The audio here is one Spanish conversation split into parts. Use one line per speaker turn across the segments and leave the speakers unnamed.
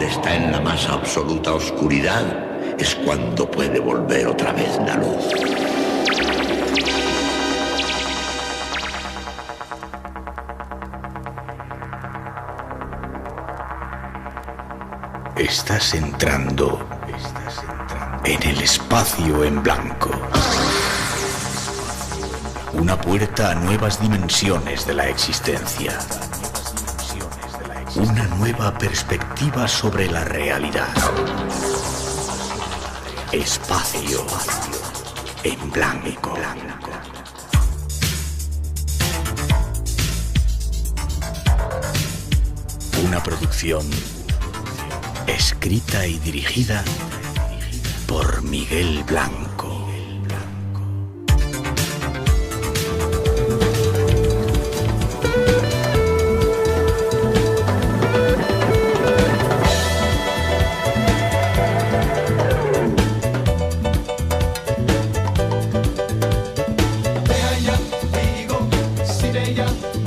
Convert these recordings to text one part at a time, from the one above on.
está en la más absoluta oscuridad, es cuando puede volver otra vez la luz. Estás entrando en el espacio en blanco. Una puerta a nuevas dimensiones de la existencia. Una nueva perspectiva sobre la realidad. Espacio en blanco. Una producción escrita y dirigida por Miguel Blanco.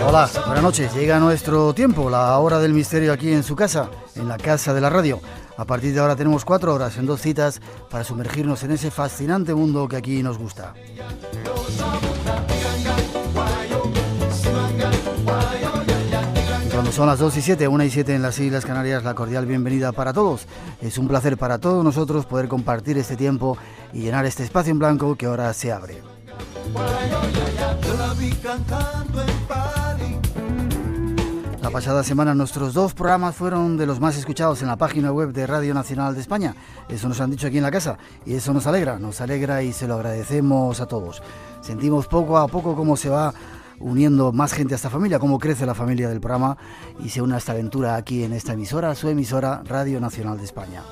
Hola, buenas noches. Llega nuestro tiempo, la hora del misterio aquí en su casa, en la casa de la radio. A partir de ahora tenemos 4 horas en 2 citas para sumergirnos en ese fascinante mundo que aquí nos gusta. Y cuando son las 2 y 7, 1 y 7 en las Islas Canarias, la cordial bienvenida para todos. Es un placer para todos nosotros poder compartir este tiempo y llenar este espacio en blanco que ahora se abre. La pasada semana nuestros 2 programas fueron de los más escuchados en la página web de Radio Nacional de España. Eso nos han dicho aquí en la casa y eso nos alegra y se lo agradecemos a todos. Sentimos poco a poco cómo se va uniendo más gente a esta familia, cómo crece la familia del programa y se une a esta aventura aquí en esta emisora, su emisora Radio Nacional de España.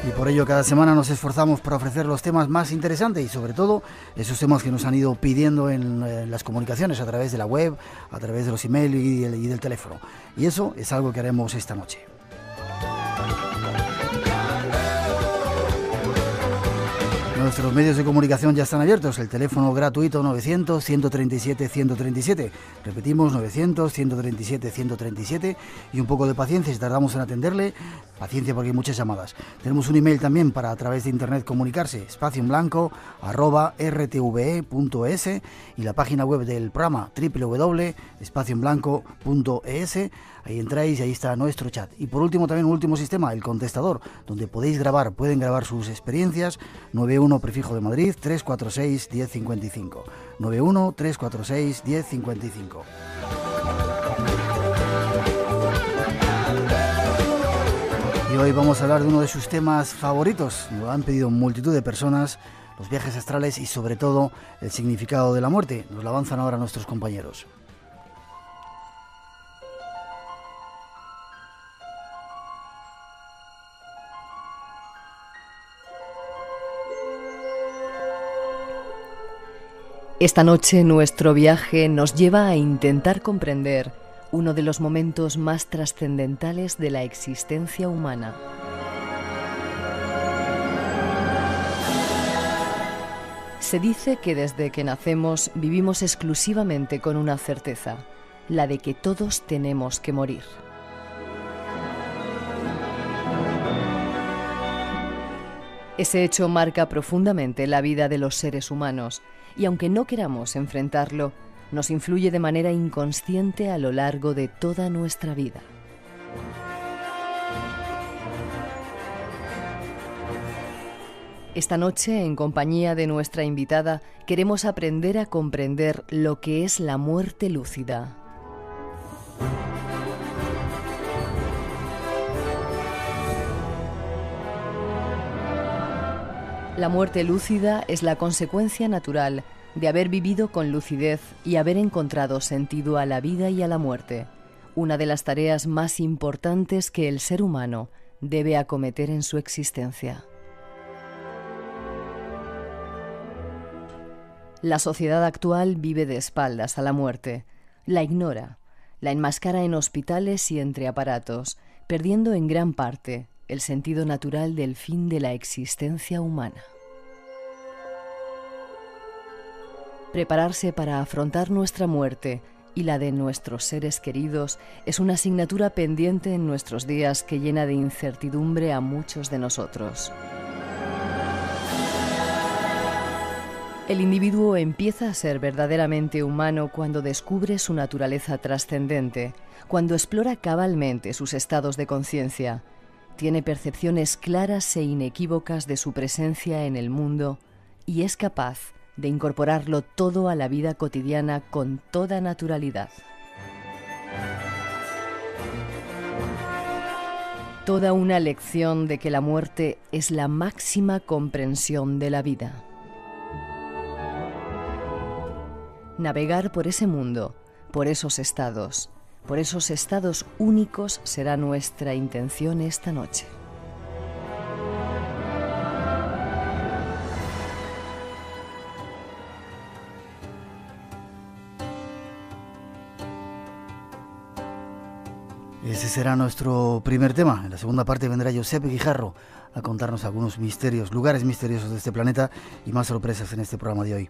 Y por ello cada semana nos esforzamos por ofrecer los temas más interesantes y sobre todo esos temas que nos han ido pidiendo en las comunicaciones a través de la web, a través de los emails y del teléfono. Y eso es algo que haremos esta noche. Nuestros medios de comunicación ya están abiertos. El teléfono gratuito 900-137-137. Repetimos, 900-137-137. Y un poco de paciencia si tardamos en atenderle. Paciencia porque hay muchas llamadas. Tenemos un email también para a través de internet comunicarse. espacioenblanco@rtve.es y la página web del programa www.espacioenblanco.es. Ahí entráis y ahí está nuestro chat. Y por último también un último sistema, el contestador, donde pueden grabar sus experiencias. 91 prefijo de Madrid 346 1055. 91 346 1055. Y hoy vamos a hablar de uno de sus temas favoritos. Nos lo han pedido multitud de personas, los viajes astrales y sobre todo el significado de la muerte. Nos lo avanzan ahora nuestros compañeros.
Esta noche nuestro viaje nos lleva a intentar comprender uno de los momentos más trascendentales de la existencia humana. Se dice que desde que nacemos vivimos exclusivamente con una certeza, la de que todos tenemos que morir. Ese hecho marca profundamente la vida de los seres humanos y aunque no queramos enfrentarlo, nos influye de manera inconsciente a lo largo de toda nuestra vida. Esta noche, en compañía de nuestra invitada, queremos aprender a comprender lo que es la muerte lúcida. La muerte lúcida es la consecuencia natural de haber vivido con lucidez y haber encontrado sentido a la vida y a la muerte, una de las tareas más importantes que el ser humano debe acometer en su existencia. La sociedad actual vive de espaldas a la muerte, la ignora, la enmascara en hospitales y entre aparatos, perdiendo en gran parte el sentido natural del fin de la existencia humana. Prepararse para afrontar nuestra muerte y la de nuestros seres queridos es una asignatura pendiente en nuestros días que llena de incertidumbre a muchos de nosotros. El individuo empieza a ser verdaderamente humano cuando descubre su naturaleza trascendente, cuando explora cabalmente sus estados de conciencia, tiene percepciones claras e inequívocas de su presencia en el mundo y es capaz de incorporarlo todo a la vida cotidiana con toda naturalidad. Toda una lección de que la muerte es la máxima comprensión de la vida. Navegar por ese mundo, por esos estados únicos será nuestra intención esta noche.
Ese será nuestro primer tema. En la segunda parte vendrá Josep Guijarro a contarnos algunos misterios, lugares misteriosos de este planeta y más sorpresas en este programa de hoy.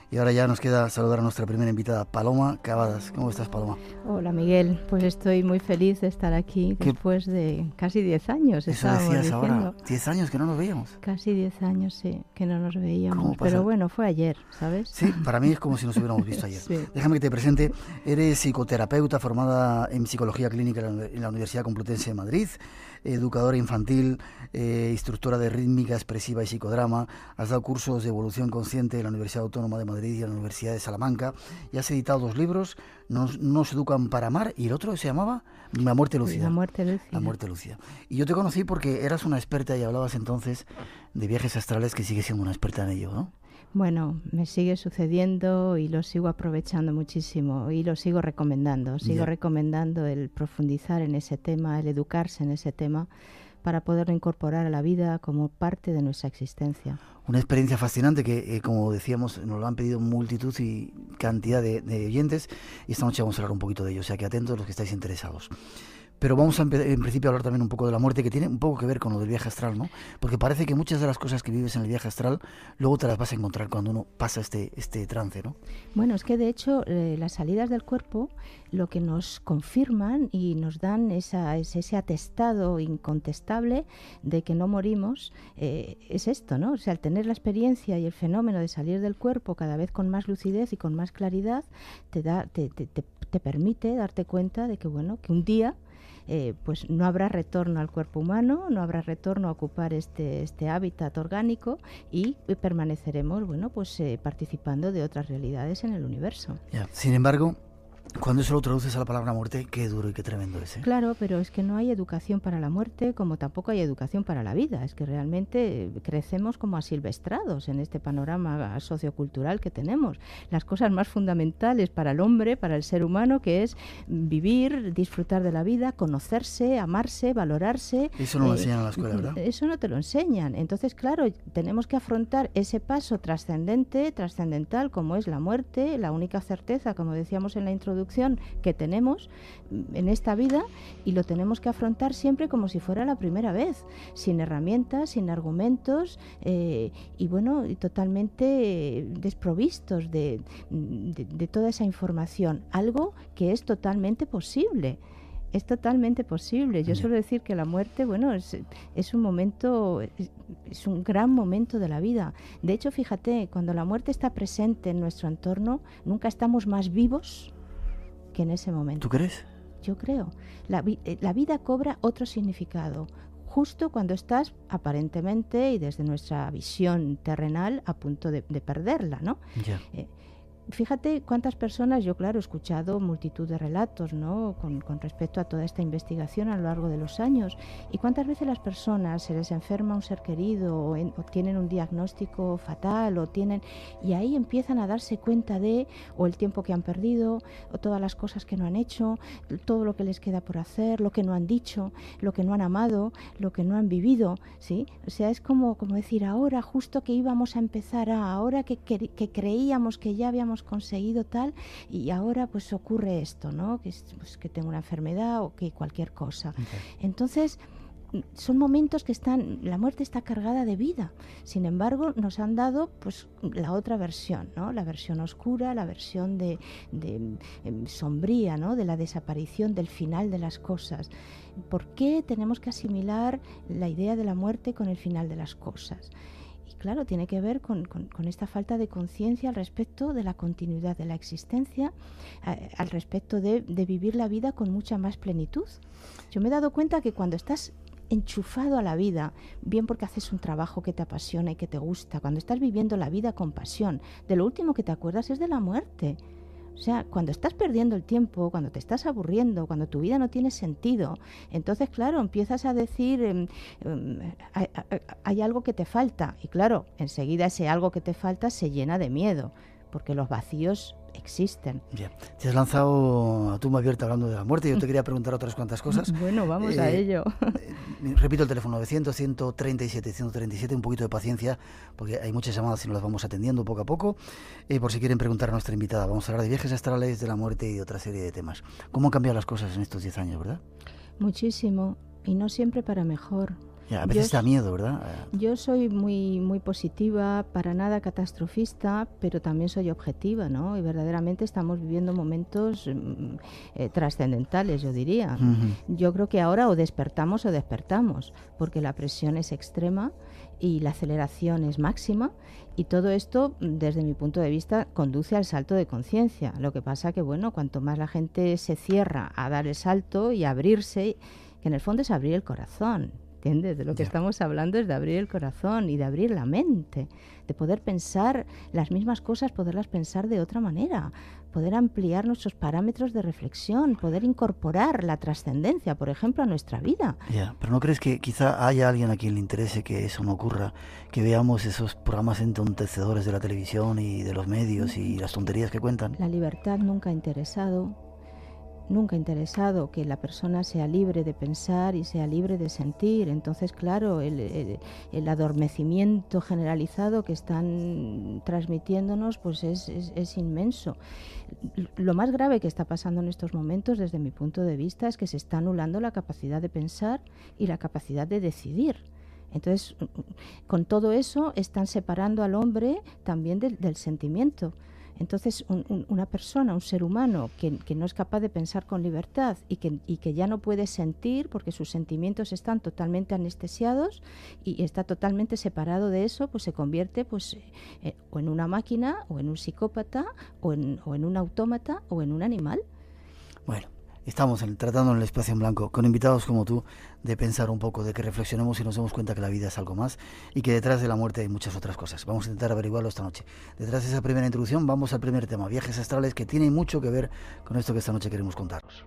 Y ahora ya nos queda saludar a nuestra primera invitada, Paloma Cavadas. ¿Cómo estás, Paloma?
Hola, Miguel. Pues estoy muy feliz de estar aquí después de casi 10 años.
Eso decías ahora, 10 años que no nos veíamos.
Casi 10 años, sí, que no nos veíamos. Pero bueno, fue ayer, ¿sabes?
Sí, para mí es como si nos hubiéramos visto ayer.
Sí.
Déjame que te presente. Eres psicoterapeuta formada en psicología clínica en la Universidad Complutense de Madrid, educadora infantil, instructora de rítmica expresiva y psicodrama. Has dado cursos de evolución consciente en la Universidad Autónoma de Madrid y en la Universidad de Salamanca, y has editado 2 libros, Nos educan para amar, y el otro se llamaba La muerte lúcida.
La muerte lúcida.
La muerte lúcida. Y yo te conocí porque eras una experta y hablabas entonces de viajes astrales, que sigues siendo una experta en ello, ¿no?
Bueno, me sigue sucediendo y lo sigo aprovechando muchísimo y lo sigo recomendando. Sigo recomendando el profundizar en ese tema, el educarse en ese tema, para poderlo incorporar a la vida como parte de nuestra existencia.
Una experiencia fascinante que, como decíamos, nos lo han pedido multitud y cantidad de oyentes, y esta noche vamos a hablar un poquito de ello, o sea que atentos los que estáis interesados. Pero vamos a en principio a hablar también un poco de la muerte, que tiene un poco que ver con lo del viaje astral, ¿no? Porque parece que muchas de las cosas que vives en el viaje astral luego te las vas a encontrar cuando uno pasa este trance, ¿no?
Bueno, es que de hecho las salidas del cuerpo lo que nos confirman y nos dan ese atestado incontestable de que no morimos, es esto, ¿no? O sea, al tener la experiencia y el fenómeno de salir del cuerpo cada vez con más lucidez y con más claridad, te permite darte cuenta de que, bueno, que un día pues no habrá retorno al cuerpo humano, no habrá retorno a ocupar este hábitat orgánico y permaneceremos, bueno, pues participando de otras realidades en el universo.
Ya. Sin embargo, cuando eso lo traduces a la palabra muerte, qué duro y qué tremendo es, ¿eh?
Claro, pero es que no hay educación para la muerte, como tampoco hay educación para la vida. Es que realmente crecemos como asilvestrados en este panorama sociocultural que tenemos. Las cosas más fundamentales para el hombre, para el ser humano, que es vivir, disfrutar de la vida, conocerse, amarse, valorarse.
Eso no lo enseñan en la escuela, ¿verdad?
Eso no te lo enseñan. Entonces, claro, tenemos que afrontar ese paso trascendental, como es la muerte, la única certeza, como decíamos en la introducción, que tenemos en esta vida, y lo tenemos que afrontar siempre como si fuera la primera vez, sin herramientas, sin argumentos y bueno, y totalmente desprovistos de toda esa información, algo que es totalmente posible. Es totalmente posible. Yo suelo decir que la muerte, bueno, es un momento, es un gran momento de la vida. De hecho, fíjate, cuando la muerte está presente en nuestro entorno, nunca estamos más vivos que en ese momento.
¿Tú crees?
Yo creo. La vida cobra otro significado, justo cuando estás aparentemente y desde nuestra visión terrenal a punto de perderla, ¿no?
Ya.
Fíjate cuántas personas, yo claro he escuchado multitud de relatos, ¿no? con respecto a toda esta investigación a lo largo de los años, y cuántas veces las personas se les enferma un ser querido o tienen un diagnóstico fatal y ahí empiezan a darse cuenta de o el tiempo que han perdido o todas las cosas que no han hecho, todo lo que les queda por hacer, lo que no han dicho, lo que no han amado, lo que no han vivido, ¿sí? O sea, es como decir, ahora justo que íbamos a empezar ahora que creíamos que ya habíamos conseguido tal, y ahora pues ocurre esto, ¿no? Que tengo una enfermedad o que cualquier cosa. Okay. Entonces, son momentos que la muerte está cargada de vida. Sin embargo, nos han dado pues la otra versión, ¿no? La versión oscura, la versión de sombría, ¿no? De la desaparición, del final de las cosas. ¿Por qué tenemos que asimilar la idea de la muerte con el final de las cosas? Y claro, tiene que ver con esta falta de conciencia al respecto de la continuidad de la existencia, al respecto de vivir la vida con mucha más plenitud. Yo me he dado cuenta que cuando estás enchufado a la vida, bien porque haces un trabajo que te apasiona y que te gusta, cuando estás viviendo la vida con pasión, de lo último que te acuerdas es de la muerte. O sea, cuando estás perdiendo el tiempo, cuando te estás aburriendo, cuando tu vida no tiene sentido, entonces, claro, empiezas a decir, hay algo que te falta. Y claro, enseguida ese algo que te falta se llena de miedo, porque los vacíos existen.
Bien, te has lanzado a tumba abierta hablando de la muerte. Yo te quería preguntar otras cuantas cosas.
Bueno, vamos a ello.
Repito el teléfono, 900-137-137, un poquito de paciencia, porque hay muchas llamadas y nos las vamos atendiendo poco a poco. Por si quieren preguntar a nuestra invitada, vamos a hablar de viajes astrales, de la muerte y de otra serie de temas. ¿Cómo han cambiado las cosas en estos 10 años, verdad?
Muchísimo, y no siempre para mejor.
Ya, a veces da miedo, ¿verdad?
Yo soy muy positiva, para nada catastrofista, pero también soy objetiva, ¿no? Y verdaderamente estamos viviendo momentos trascendentales, yo diría. Yo creo que ahora o despertamos, porque la presión es extrema y la aceleración es máxima, y todo esto, desde mi punto de vista, conduce al salto de conciencia. Lo que pasa que, bueno, cuanto más la gente se cierra a dar el salto y a abrirse, que en el fondo es abrir el corazón. ¿Entiendes? De lo que estamos hablando es de abrir el corazón y de abrir la mente, de poder pensar las mismas cosas, poderlas pensar de otra manera, poder ampliar nuestros parámetros de reflexión, poder incorporar la trascendencia, por ejemplo, a nuestra vida.
Ya, pero ¿no crees que quizá haya alguien a quien le interese que eso no ocurra? Que veamos esos programas entontecedores de la televisión y de los medios y las tonterías que cuentan.
La libertad nunca ha interesado que la persona sea libre de pensar y sea libre de sentir. Entonces, claro, el adormecimiento generalizado que están transmitiéndonos pues es inmenso. Lo más grave que está pasando en estos momentos, desde mi punto de vista, es que se está anulando la capacidad de pensar y la capacidad de decidir. Entonces, con todo eso están separando al hombre también del sentimiento. Entonces, una persona, un ser humano que no es capaz de pensar con libertad y que ya no puede sentir porque sus sentimientos están totalmente anestesiados y está totalmente separado de eso, pues se convierte pues o en una máquina, o en un psicópata, o en un autómata, o en un animal.
Bueno, estamos tratando en el espacio en blanco, con invitados como tú, de pensar un poco, de que reflexionemos y nos demos cuenta que la vida es algo más y que detrás de la muerte hay muchas otras cosas. Vamos a intentar averiguarlo esta noche. Detrás de esa primera introducción vamos al primer tema, viajes astrales, que tiene mucho que ver con esto que esta noche queremos contaros.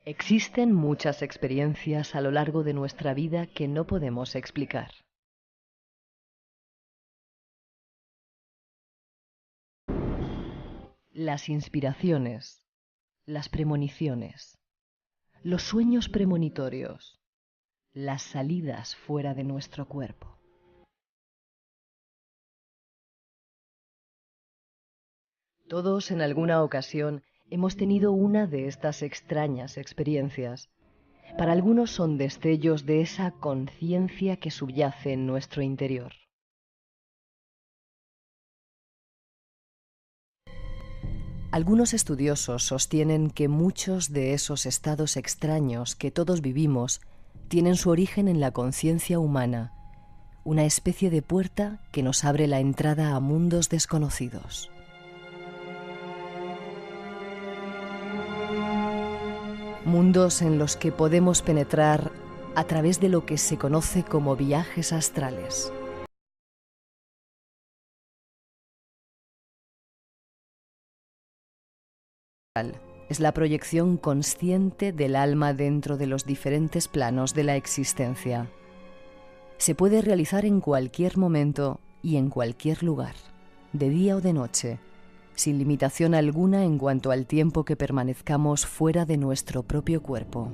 Existen muchas experiencias a lo largo de nuestra vida que no podemos explicar. Las inspiraciones, las premoniciones, los sueños premonitorios, las salidas fuera de nuestro cuerpo. Todos en alguna ocasión hemos tenido una de estas extrañas experiencias. Para algunos son destellos de esa conciencia que subyace en nuestro interior. Algunos estudiosos sostienen que muchos de esos estados extraños que todos vivimos tienen su origen en la conciencia humana, una especie de puerta que nos abre la entrada a mundos desconocidos. Mundos en los que podemos penetrar a través de lo que se conoce como viajes astrales. Es la proyección consciente del alma dentro de los diferentes planos de la existencia. Se puede realizar en cualquier momento y en cualquier lugar, de día o de noche, sin limitación alguna en cuanto al tiempo que permanezcamos fuera de nuestro propio cuerpo.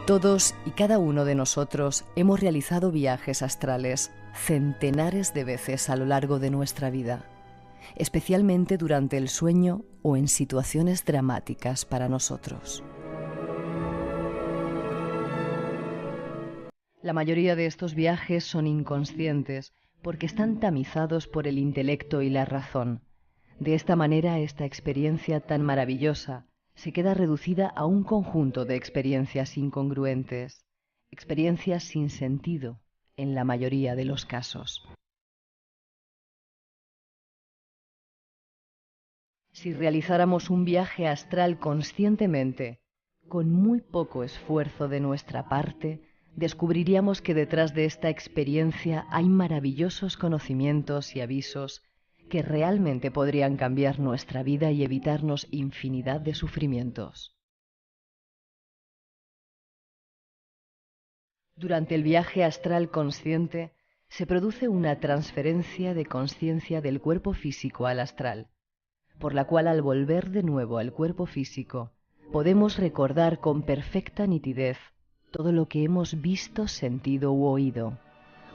Todos y cada uno de nosotros hemos realizado viajes astrales centenares de veces a lo largo de nuestra vida, especialmente durante el sueño o en situaciones dramáticas para nosotros. La mayoría de estos viajes son inconscientes porque están tamizados por el intelecto y la razón. De esta manera, esta experiencia tan maravillosa se queda reducida a un conjunto de experiencias incongruentes, experiencias sin sentido en la mayoría de los casos. Si realizáramos un viaje astral conscientemente, con muy poco esfuerzo de nuestra parte, descubriríamos que detrás de esta experiencia hay maravillosos conocimientos y avisos que realmente podrían cambiar nuestra vida y evitarnos infinidad de sufrimientos. Durante el viaje astral consciente se produce una transferencia de conciencia del cuerpo físico al astral, por la cual al volver de nuevo al cuerpo físico podemos recordar con perfecta nitidez todo lo que hemos visto, sentido u oído,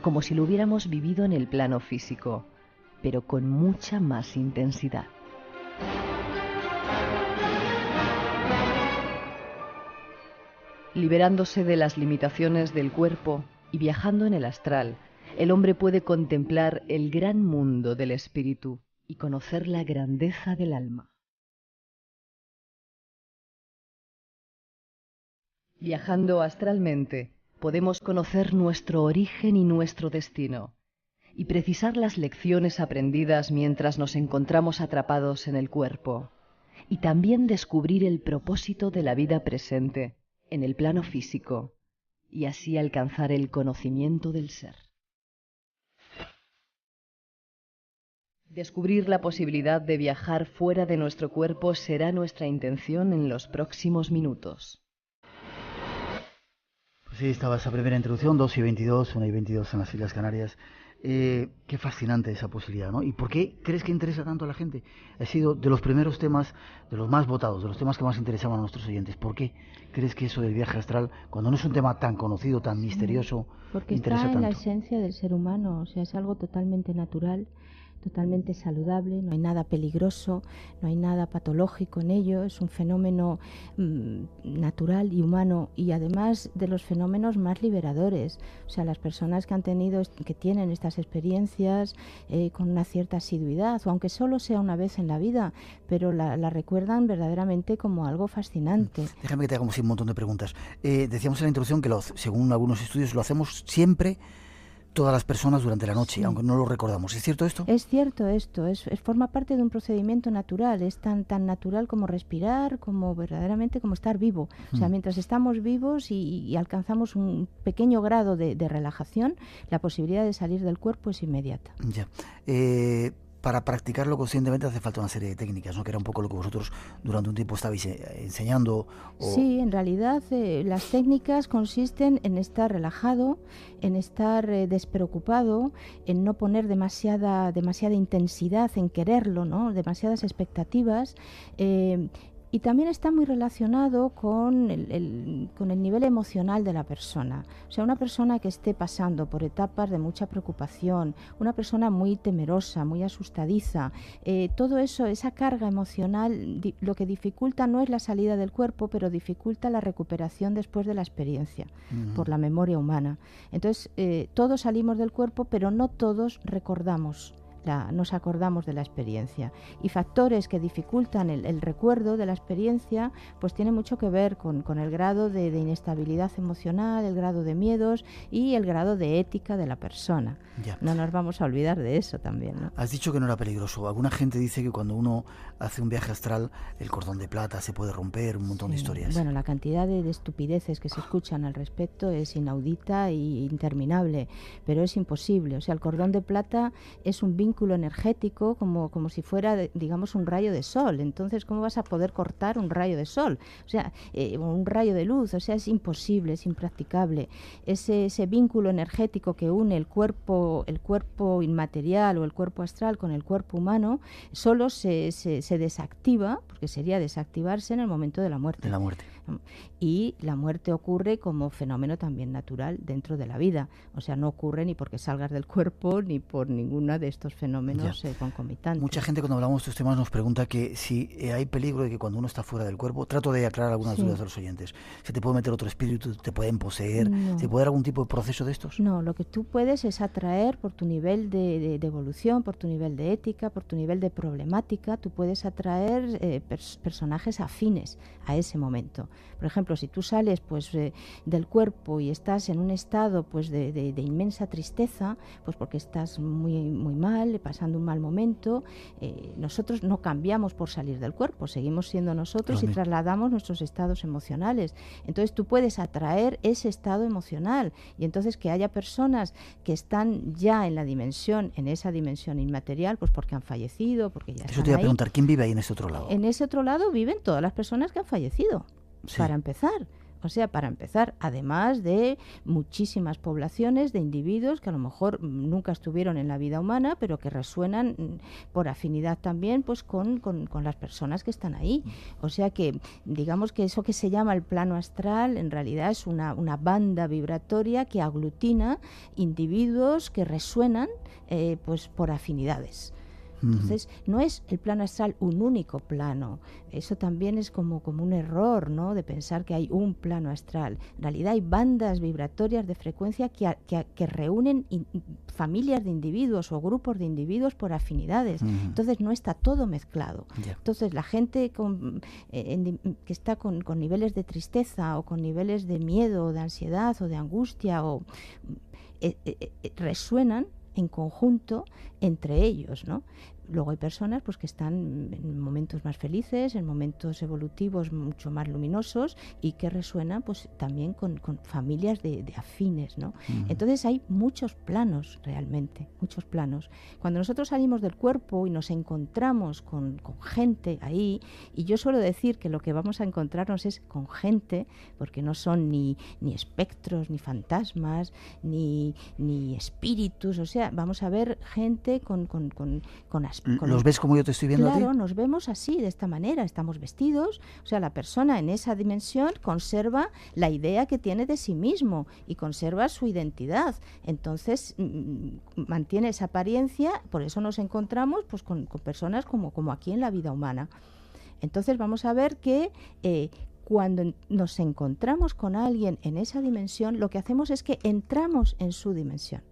como si lo hubiéramos vivido en el plano físico, pero con mucha más intensidad. Liberándose de las limitaciones del cuerpo y viajando en el astral, el hombre puede contemplar el gran mundo del espíritu y conocer la grandeza del alma. Viajando astralmente, podemos conocer nuestro origen y nuestro destino, y precisar las lecciones aprendidas mientras nos encontramos atrapados en el cuerpo, y también descubrir el propósito de la vida presente en el plano físico, y así alcanzar el conocimiento del ser. Descubrir la posibilidad de viajar fuera de nuestro cuerpo será nuestra intención en los próximos minutos.
Pues sí, estaba esa primera introducción, 2:22, 1:22 en las Islas Canarias. Qué fascinante esa posibilidad, ¿no? ¿Y por qué crees que interesa tanto a la gente? Ha sido de los primeros temas, de los más votados, de los temas que más interesaban a nuestros oyentes. ¿Por qué crees que eso del viaje astral, cuando no es un tema tan conocido, tan misterioso,
porque
interesa
está en
tanto?
la esencia del ser humano, o sea, es algo totalmente natural, totalmente saludable, no hay nada peligroso, no hay nada patológico en ello, es un fenómeno natural y humano, y además de los fenómenos más liberadores. O sea, las personas que han tenido, que tienen estas experiencias con una cierta asiduidad, o aunque solo sea una vez en la vida, pero la recuerdan verdaderamente como algo fascinante.
Déjame que te haga un montón de preguntas. Decíamos en la introducción que según algunos estudios lo hacemos siempre, todas las personas durante la noche, sí, aunque no lo recordamos. ¿Es cierto esto?
Es cierto esto, forma parte de un procedimiento natural, es tan natural como respirar, como verdaderamente como estar vivo. O sea, mientras estamos vivos y alcanzamos un pequeño grado de relajación, la posibilidad de salir del cuerpo es inmediata.
Ya. Para practicarlo conscientemente hace falta una serie de técnicas, ¿no? Que era un poco lo que vosotros durante un tiempo estabais enseñando.
Sí, en realidad las técnicas consisten en estar relajado, en estar despreocupado, en no poner demasiada intensidad, en quererlo, ¿no? Demasiadas expectativas. Y también está muy relacionado con el nivel emocional de la persona. O sea, una persona que esté pasando por etapas de mucha preocupación, una persona muy temerosa, muy asustadiza, todo eso, esa carga emocional, lo que dificulta no es la salida del cuerpo, pero dificulta la recuperación después de la experiencia, por la memoria humana. Entonces, todos salimos del cuerpo, pero no todos recordamos. Nos acordamos de la experiencia, y factores que dificultan el recuerdo de la experiencia pues tienen mucho que ver con el grado de inestabilidad emocional, el grado de miedos y el grado de ética de la persona. Ya. No nos vamos a olvidar de eso también, ¿no?
Has dicho que no era peligroso. Alguna gente dice que cuando uno hace un viaje astral el cordón de plata se puede romper, un montón de historias.
Bueno, la cantidad de estupideces que se escuchan al respecto es inaudita e interminable, pero es imposible. O sea, el cordón de plata es un vínculo energético como si fuera, digamos, un rayo de sol. Entonces, ¿cómo vas a poder cortar un rayo de sol? O sea, un rayo de luz. O sea, es imposible, es impracticable. Ese vínculo energético que une el cuerpo inmaterial o el cuerpo astral con el cuerpo humano solo se desactiva, porque sería desactivarse en el momento de la muerte.
De la muerte.
Y la muerte ocurre como fenómeno también natural dentro de la vida. O sea, no ocurre ni porque salgas del cuerpo ni por ninguno de estos fenómenos concomitantes.
Mucha gente cuando hablamos de estos temas nos pregunta que si hay peligro de que cuando uno está fuera del cuerpo, trato de aclarar algunas dudas de los oyentes, ¿se te puede meter otro espíritu, te pueden poseer, se puede dar algún tipo de proceso de estos?
No, lo que tú puedes es atraer por tu nivel de evolución, por tu nivel de ética, por tu nivel de problemática, tú puedes atraer personajes afines a ese momento. Por ejemplo, si tú sales pues del cuerpo y estás en un estado pues de inmensa tristeza, pues porque estás muy, muy mal, pasando un mal momento, nosotros no cambiamos por salir del cuerpo, seguimos siendo nosotros y trasladamos nuestros estados emocionales. Entonces tú puedes atraer ese estado emocional y entonces que haya personas que están ya en esa dimensión inmaterial, pues porque han fallecido, porque ya están ahí.
Eso te iba a preguntar, ¿quién vive ahí en ese otro lado?
En ese otro lado viven todas las personas que han fallecido, para empezar. O sea, para empezar, además de muchísimas poblaciones de individuos que a lo mejor nunca estuvieron en la vida humana, pero que resuenan por afinidad también pues con las personas que están ahí. O sea que, digamos que eso que se llama el plano astral, en realidad es una banda vibratoria que aglutina individuos que resuenan pues por afinidades. Entonces, no es el plano astral un único plano. Eso también es como un error, ¿no?, de pensar que hay un plano astral. En realidad hay bandas vibratorias de frecuencia que reúnen familias de individuos o grupos de individuos por afinidades. Entonces, no está todo mezclado. Entonces, la gente que está con niveles de tristeza o con niveles de miedo o de ansiedad o de angustia resuenan en conjunto entre ellos, ¿no? Luego hay personas pues que están en momentos más felices, en momentos evolutivos mucho más luminosos y que resuenan pues también con familias de afines, ¿no? Entonces hay muchos planos realmente, muchos planos. Cuando nosotros salimos del cuerpo y nos encontramos con gente ahí, y yo suelo decir que lo que vamos a encontrarnos es con gente, porque no son ni espectros, ni fantasmas, ni espíritus, o sea, vamos a ver gente con
¿Los ves como yo te estoy viendo a ti?
Claro, nos vemos así, de esta manera, estamos vestidos, o sea, la persona en esa dimensión conserva la idea que tiene de sí mismo y conserva su identidad, entonces mantiene esa apariencia, por eso nos encontramos pues con personas como aquí en la vida humana. Entonces vamos a ver que cuando nos encontramos con alguien en esa dimensión, lo que hacemos es que entramos en su dimensión.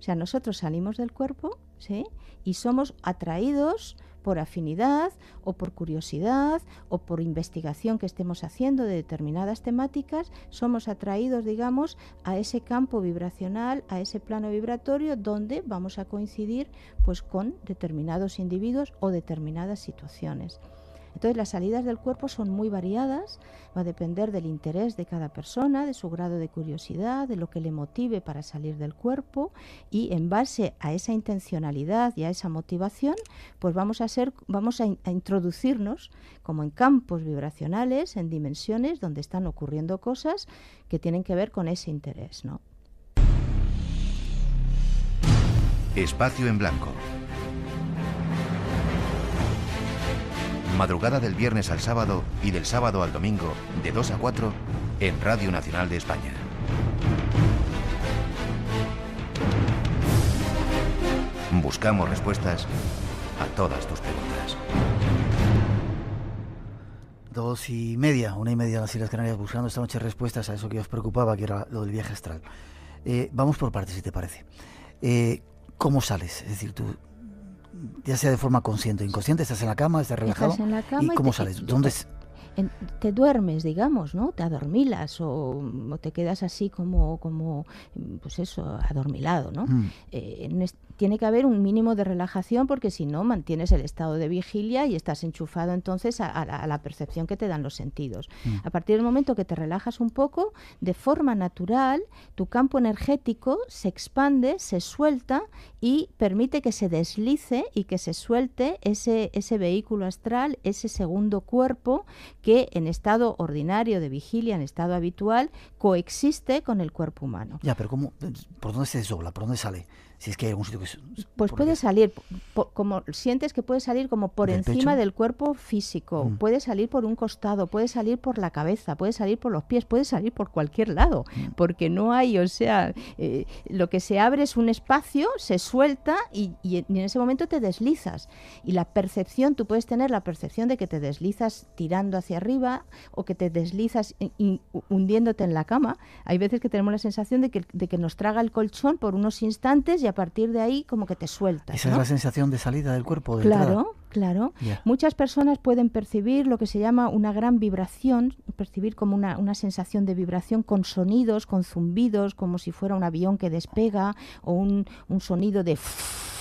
O sea, nosotros salimos del cuerpo, ¿sí?, y somos atraídos por afinidad o por curiosidad o por investigación que estemos haciendo de determinadas temáticas, somos atraídos, digamos, a ese campo vibracional, a ese plano vibratorio donde vamos a coincidir pues con determinados individuos o determinadas situaciones. Entonces las salidas del cuerpo son muy variadas, va a depender del interés de cada persona, de su grado de curiosidad, de lo que le motive para salir del cuerpo, y en base a esa intencionalidad y a esa motivación, pues vamos a introducirnos como en campos vibracionales, en dimensiones donde están ocurriendo cosas que tienen que ver con ese interés, ¿no?
Espacio en blanco. Madrugada del viernes al sábado y del sábado al domingo, de 2 a 4, en Radio Nacional de España. Buscamos respuestas a todas tus preguntas.
2:30, 1:30 en las Islas Canarias, buscando esta noche respuestas a eso que os preocupaba, que era lo del viaje astral. Vamos por partes, si te parece. ¿Cómo sales? Es decir, tú, ya sea de forma consciente o inconsciente, estás en la cama, estás relajado.
Estás en la cama
¿Y cómo sales? ¿Dónde
te duermes, digamos, ¿no? Te adormilas o te quedas así como pues eso, adormilado, ¿no? Tiene que haber un mínimo de relajación porque si no mantienes el estado de vigilia y estás enchufado entonces a la percepción que te dan los sentidos. A partir del momento que te relajas un poco, de forma natural, tu campo energético se expande, se suelta y permite que se deslice y que se suelte ese vehículo astral, ese segundo cuerpo que en estado ordinario de vigilia, en estado habitual, coexiste con el cuerpo humano.
Ya, pero ¿cómo? ¿Por dónde se desdobla? ¿Por dónde sale? Si es que hay algún sitio que...
Pues puede salir, como sientes que puede salir como por encima del cuerpo físico, puede salir por un costado, puede salir por la cabeza, puede salir por los pies, puede salir por cualquier lado, porque no hay, o sea, lo que se abre es un espacio, se suelta y en ese momento te deslizas. Y la percepción, tú puedes tener la percepción de que te deslizas tirando hacia arriba o que te deslizas hundiéndote en la cama. Hay veces que tenemos la sensación de que nos traga el colchón por unos instantes y a partir de ahí como que te sueltas.
Esa, ¿no?, es la sensación de salida del cuerpo, de
claro,
entrada.
Claro.
Yeah.
Muchas personas pueden percibir lo que se llama una gran vibración, percibir como una sensación de vibración con sonidos, con zumbidos, como si fuera un avión que despega, o un sonido de...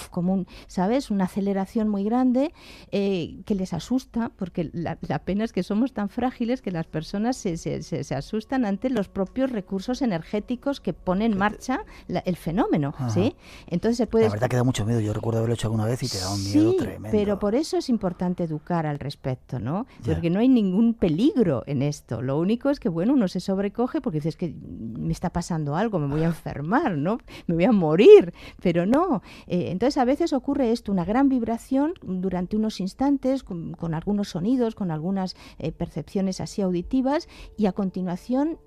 como ¿sabes? Una aceleración muy grande que les asusta, porque la pena es que somos tan frágiles que las personas se asustan ante los propios recursos energéticos que pone en marcha el fenómeno, ¿sí? Entonces se puede...
La verdad que da mucho miedo, yo recuerdo haberlo hecho alguna vez y te da un miedo tremendo.
Pero por eso es importante educar al respecto, ¿no? Porque no hay ningún peligro en esto, lo único es que, bueno, uno se sobrecoge porque dices que me está pasando algo, me voy a enfermar, ¿no? Me voy a morir, pero no. Entonces a veces ocurre esto, una gran vibración durante unos instantes, con algunos sonidos, con algunas percepciones así auditivas, y a continuación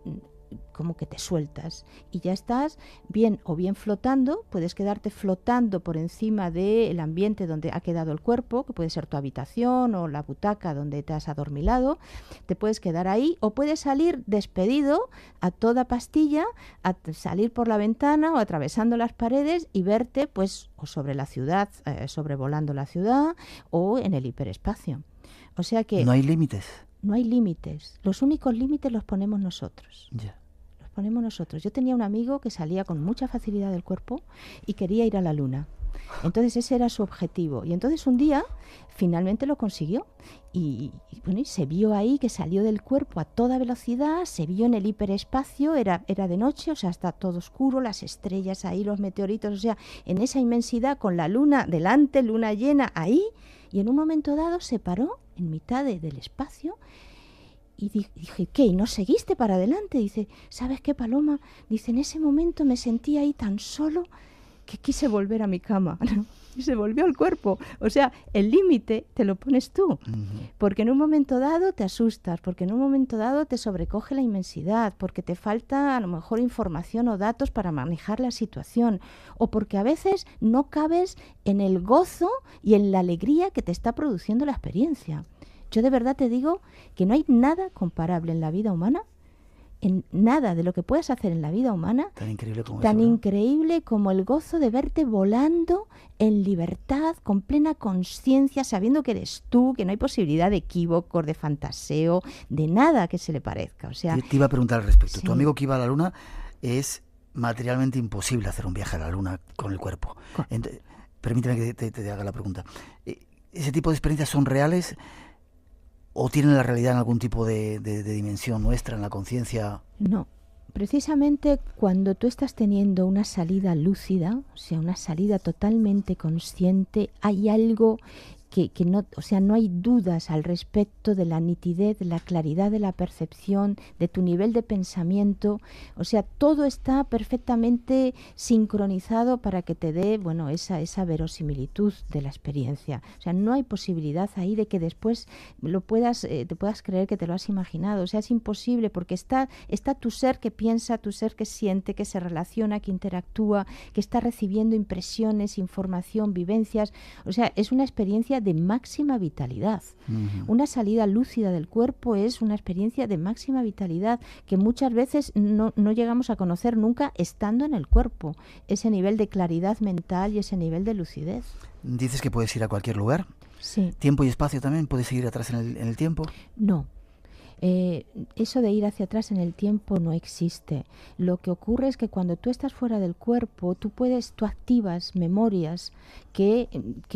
como que te sueltas y ya estás bien o bien flotando, puedes quedarte flotando por encima del ambiente donde ha quedado el cuerpo, que puede ser tu habitación o la butaca donde te has adormilado, te puedes quedar ahí o puedes salir despedido a toda pastilla, a salir por la ventana o atravesando las paredes y verte pues o sobre la ciudad, sobrevolando la ciudad o en el hiperespacio. O sea que...
No hay límites.
No hay límites. Los únicos límites los ponemos nosotros.
Yeah.
Los ponemos nosotros. Yo tenía un amigo que salía con mucha facilidad del cuerpo y quería ir a la luna. Entonces ese era su objetivo. Y entonces un día finalmente lo consiguió. Y bueno, y se vio ahí que salió del cuerpo a toda velocidad, se vio en el hiperespacio, era de noche, o sea, está todo oscuro, las estrellas ahí, los meteoritos, o sea, en esa inmensidad con la luna delante, luna llena ahí. Y en un momento dado se paró en mitad del espacio y dije, ¿qué? ¿Y no seguiste para adelante? Dice, ¿sabes qué, Paloma? Dice, en ese momento me sentí ahí tan solo que quise volver a mi cama. Y se volvió al cuerpo. O sea, el límite te lo pones tú. Porque en un momento dado te asustas, porque en un momento dado te sobrecoge la inmensidad, porque te falta a lo mejor información o datos para manejar la situación, o porque a veces no cabes en el gozo y en la alegría que te está produciendo la experiencia. Yo de verdad te digo que no hay nada comparable en la vida humana, en nada de lo que puedas hacer en la vida humana, tan increíble como el gozo de verte volando en libertad, con plena conciencia, sabiendo que eres tú, que no hay posibilidad de equívocos, de fantaseo, de nada que se le parezca. O sea,
te iba a preguntar al respecto.
Sí.
Tu amigo que iba a la luna, es materialmente imposible hacer un viaje a la luna con el cuerpo. Permíteme que te haga la pregunta. ¿Ese tipo de experiencias son reales o tienen la realidad en algún tipo de dimensión nuestra, en la conciencia?
No. Precisamente cuando tú estás teniendo una salida lúcida, o sea, una salida totalmente consciente, hay algo que no, o sea, no hay dudas al respecto de la nitidez, de la claridad de la percepción, de tu nivel de pensamiento, o sea, todo está perfectamente sincronizado para que te dé, bueno, esa verosimilitud de la experiencia. O sea, no hay posibilidad ahí de que después te puedas creer que te lo has imaginado. O sea, es imposible porque está tu ser que piensa, tu ser que siente, que se relaciona, que interactúa, que está recibiendo impresiones, información, vivencias. O sea, es una experiencia de máxima vitalidad. Una salida lúcida del cuerpo es una experiencia de máxima vitalidad que muchas veces no llegamos a conocer nunca estando en el cuerpo. Ese nivel de claridad mental y ese nivel de lucidez.
¿Dices que puedes ir a cualquier lugar?
Sí.
¿Tiempo y espacio también? ¿Puedes ir atrás en el tiempo?
No. Eso de ir hacia atrás en el tiempo no existe. Lo que ocurre es que cuando tú estás fuera del cuerpo, tú activas memorias que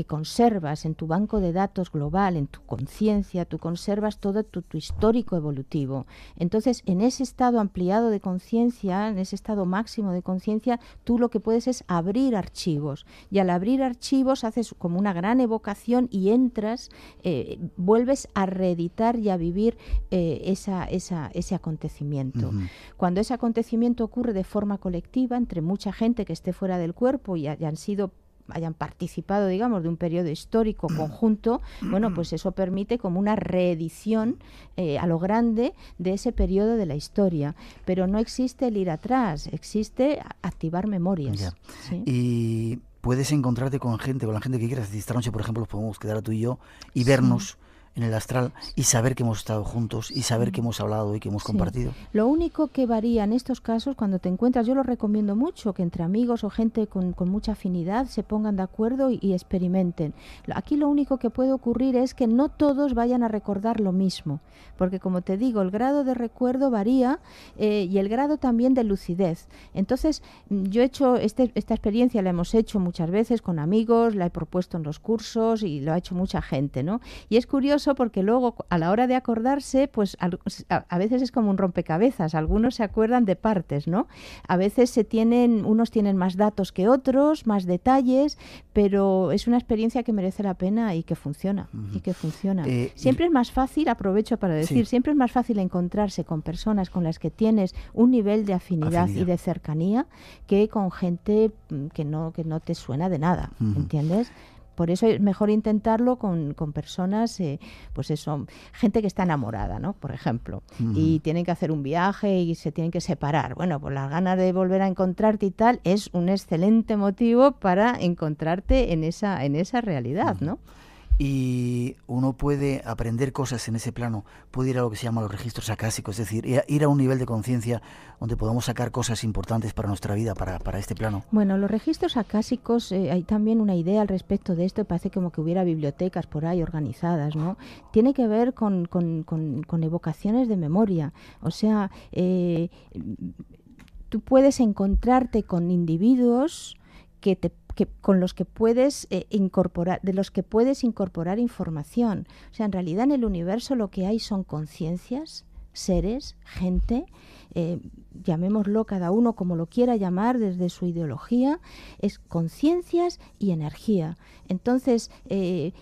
conservas en tu banco de datos global, en tu conciencia, tú conservas todo tu histórico evolutivo. Entonces, en ese estado ampliado de conciencia, en ese estado máximo de conciencia, tú lo que puedes es abrir archivos. Y al abrir archivos haces como una gran evocación y entras, vuelves a reeditar y a vivir ese acontecimiento. Cuando ese acontecimiento ocurre de forma colectiva, entre mucha gente que esté fuera del cuerpo y hayan participado, digamos, de un periodo histórico conjunto, bueno, pues eso permite como una reedición a lo grande de ese periodo de la historia. Pero no existe el ir atrás, existe activar memorias. ¿Sí?
Y puedes encontrarte con la gente que quieras. Esta noche, por ejemplo, nos podemos quedar tú y yo y vernos en el astral y saber que hemos estado juntos y saber que hemos hablado y que hemos compartido.
Lo único que varía en estos casos, cuando te encuentras, yo lo recomiendo mucho, que entre amigos o gente con mucha afinidad se pongan de acuerdo y experimenten. Aquí lo único que puede ocurrir es que no todos vayan a recordar lo mismo, porque como te digo, el grado de recuerdo varía y el grado también de lucidez. Entonces, yo he hecho esta experiencia, la hemos hecho muchas veces con amigos, la he propuesto en los cursos y lo ha hecho mucha gente, ¿no? Y es curioso porque luego a la hora de acordarse, pues a veces es como un rompecabezas, algunos se acuerdan de partes, ¿no? A veces unos tienen más datos que otros, más detalles, pero es una experiencia que merece la pena y que funciona, Siempre es más fácil, aprovecho para decir, siempre es más fácil encontrarse con personas con las que tienes un nivel de afinidad y de cercanía que con gente que no te suena de nada, ¿entiendes? Por eso es mejor intentarlo con personas, pues eso, gente que está enamorada, ¿no? Por ejemplo, y tienen que hacer un viaje y se tienen que separar. Bueno, pues las ganas de volver a encontrarte y tal es un excelente motivo para encontrarte en esa realidad, ¿no?
Y uno puede aprender cosas en ese plano, puede ir a lo que se llama los registros acásicos, es decir, ir a un nivel de conciencia donde podamos sacar cosas importantes para nuestra vida, para este plano.
Bueno, los registros acásicos, hay también una idea al respecto de esto, parece como que hubiera bibliotecas por ahí organizadas, ¿no? Tiene que ver con evocaciones de memoria, o sea, tú puedes encontrarte con individuos con los que puedes de los que puedes incorporar información. O sea, en realidad en el universo lo que hay son conciencias, seres, gente, llamémoslo cada uno como lo quiera llamar desde su ideología, es conciencias y energía. Entonces,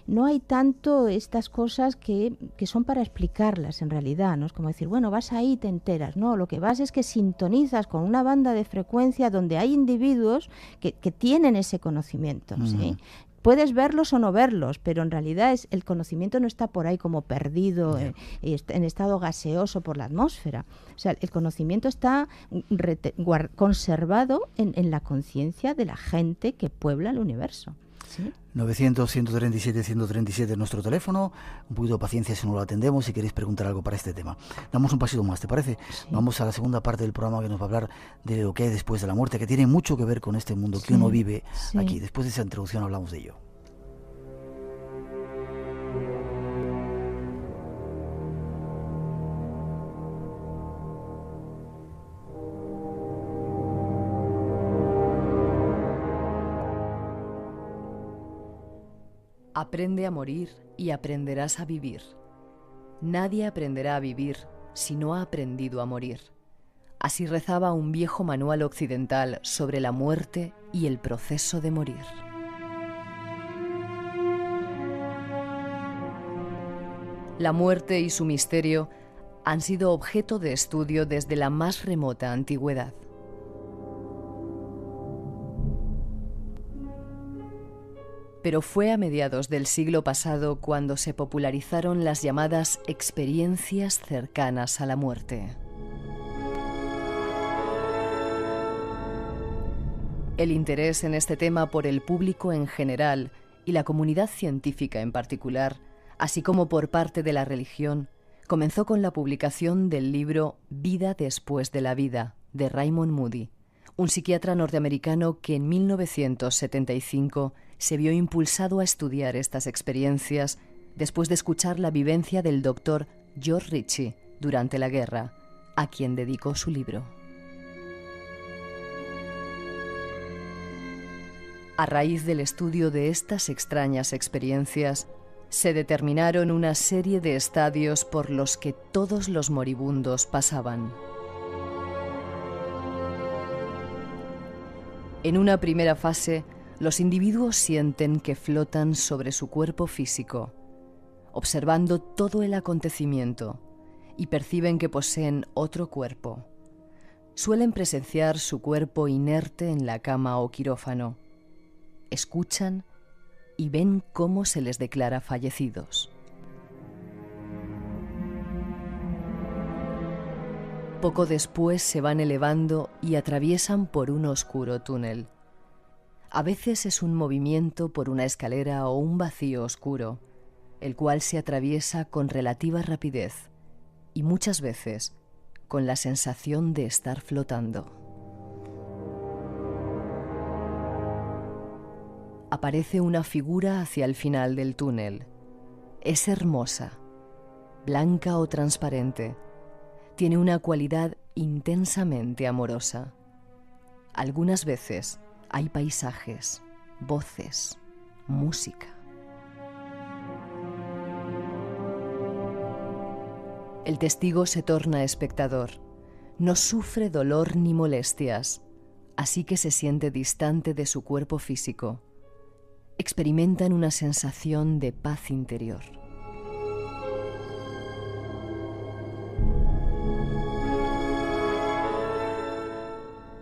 no hay tanto estas cosas que son para explicarlas en realidad, ¿no? Es como decir, bueno, vas ahí y te enteras. No, lo que vas es que sintonizas con una banda de frecuencia donde hay individuos que tienen ese conocimiento, ¿sí? Puedes verlos o no verlos, pero en realidad el conocimiento no está por ahí como perdido en estado gaseoso por la atmósfera. O sea, el conocimiento está conservado en la conciencia de la gente que puebla el universo. ¿Sí?
900-137-137 es nuestro teléfono. Un poquito de paciencia si no lo atendemos, si queréis preguntar algo para este tema. Damos un pasito más, ¿te parece? Sí. Vamos a la segunda parte del programa que nos va a hablar de lo que hay después de la muerte, que tiene mucho que ver con este mundo que uno vive aquí. Después de esa introducción hablamos de ello.
Aprende a morir y aprenderás a vivir. Nadie aprenderá a vivir si no ha aprendido a morir. Así rezaba un viejo manual occidental sobre la muerte y el proceso de morir. La muerte y su misterio han sido objeto de estudio desde la más remota antigüedad. Pero fue a mediados del siglo pasado cuando se popularizaron las llamadas experiencias cercanas a la muerte. El interés en este tema por el público en general y la comunidad científica en particular, así como por parte de la religión, comenzó con la publicación del libro Vida después de la vida, de Raymond Moody, un psiquiatra norteamericano que en 1975 se vio impulsado a estudiar estas experiencias después de escuchar la vivencia del doctor George Ritchie durante la guerra, a quien dedicó su libro. A raíz del estudio de estas extrañas experiencias, se determinaron una serie de estadios por los que todos los moribundos pasaban. En una primera fase, los individuos sienten que flotan sobre su cuerpo físico, observando todo el acontecimiento, y perciben que poseen otro cuerpo. Suelen presenciar su cuerpo inerte en la cama o quirófano. Escuchan y ven cómo se les declara fallecidos. Poco después se van elevando y atraviesan por un oscuro túnel. A veces es un movimiento por una escalera o un vacío oscuro, el cual se atraviesa con relativa rapidez y muchas veces con la sensación de estar flotando. Aparece una figura hacia el final del túnel. Es hermosa, blanca o transparente. Tiene una cualidad intensamente amorosa. Algunas veces hay paisajes, voces, música. El testigo se torna espectador. No sufre dolor ni molestias, así que se siente distante de su cuerpo físico. Experimentan una sensación de paz interior.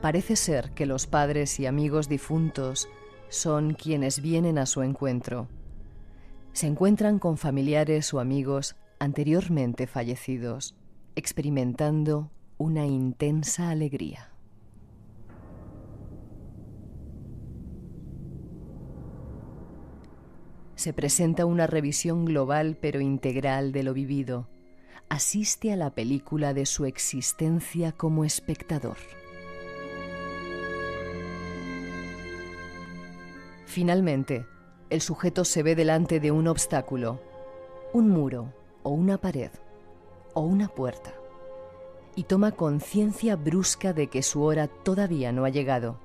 Parece ser que los padres y amigos difuntos son quienes vienen a su encuentro. Se encuentran con familiares o amigos anteriormente fallecidos, experimentando una intensa alegría. Se presenta una revisión global pero integral de lo vivido. Asiste a la película de su existencia como espectador. Finalmente, el sujeto se ve delante de un obstáculo, un muro o una pared o una puerta, y toma conciencia brusca de que su hora todavía no ha llegado.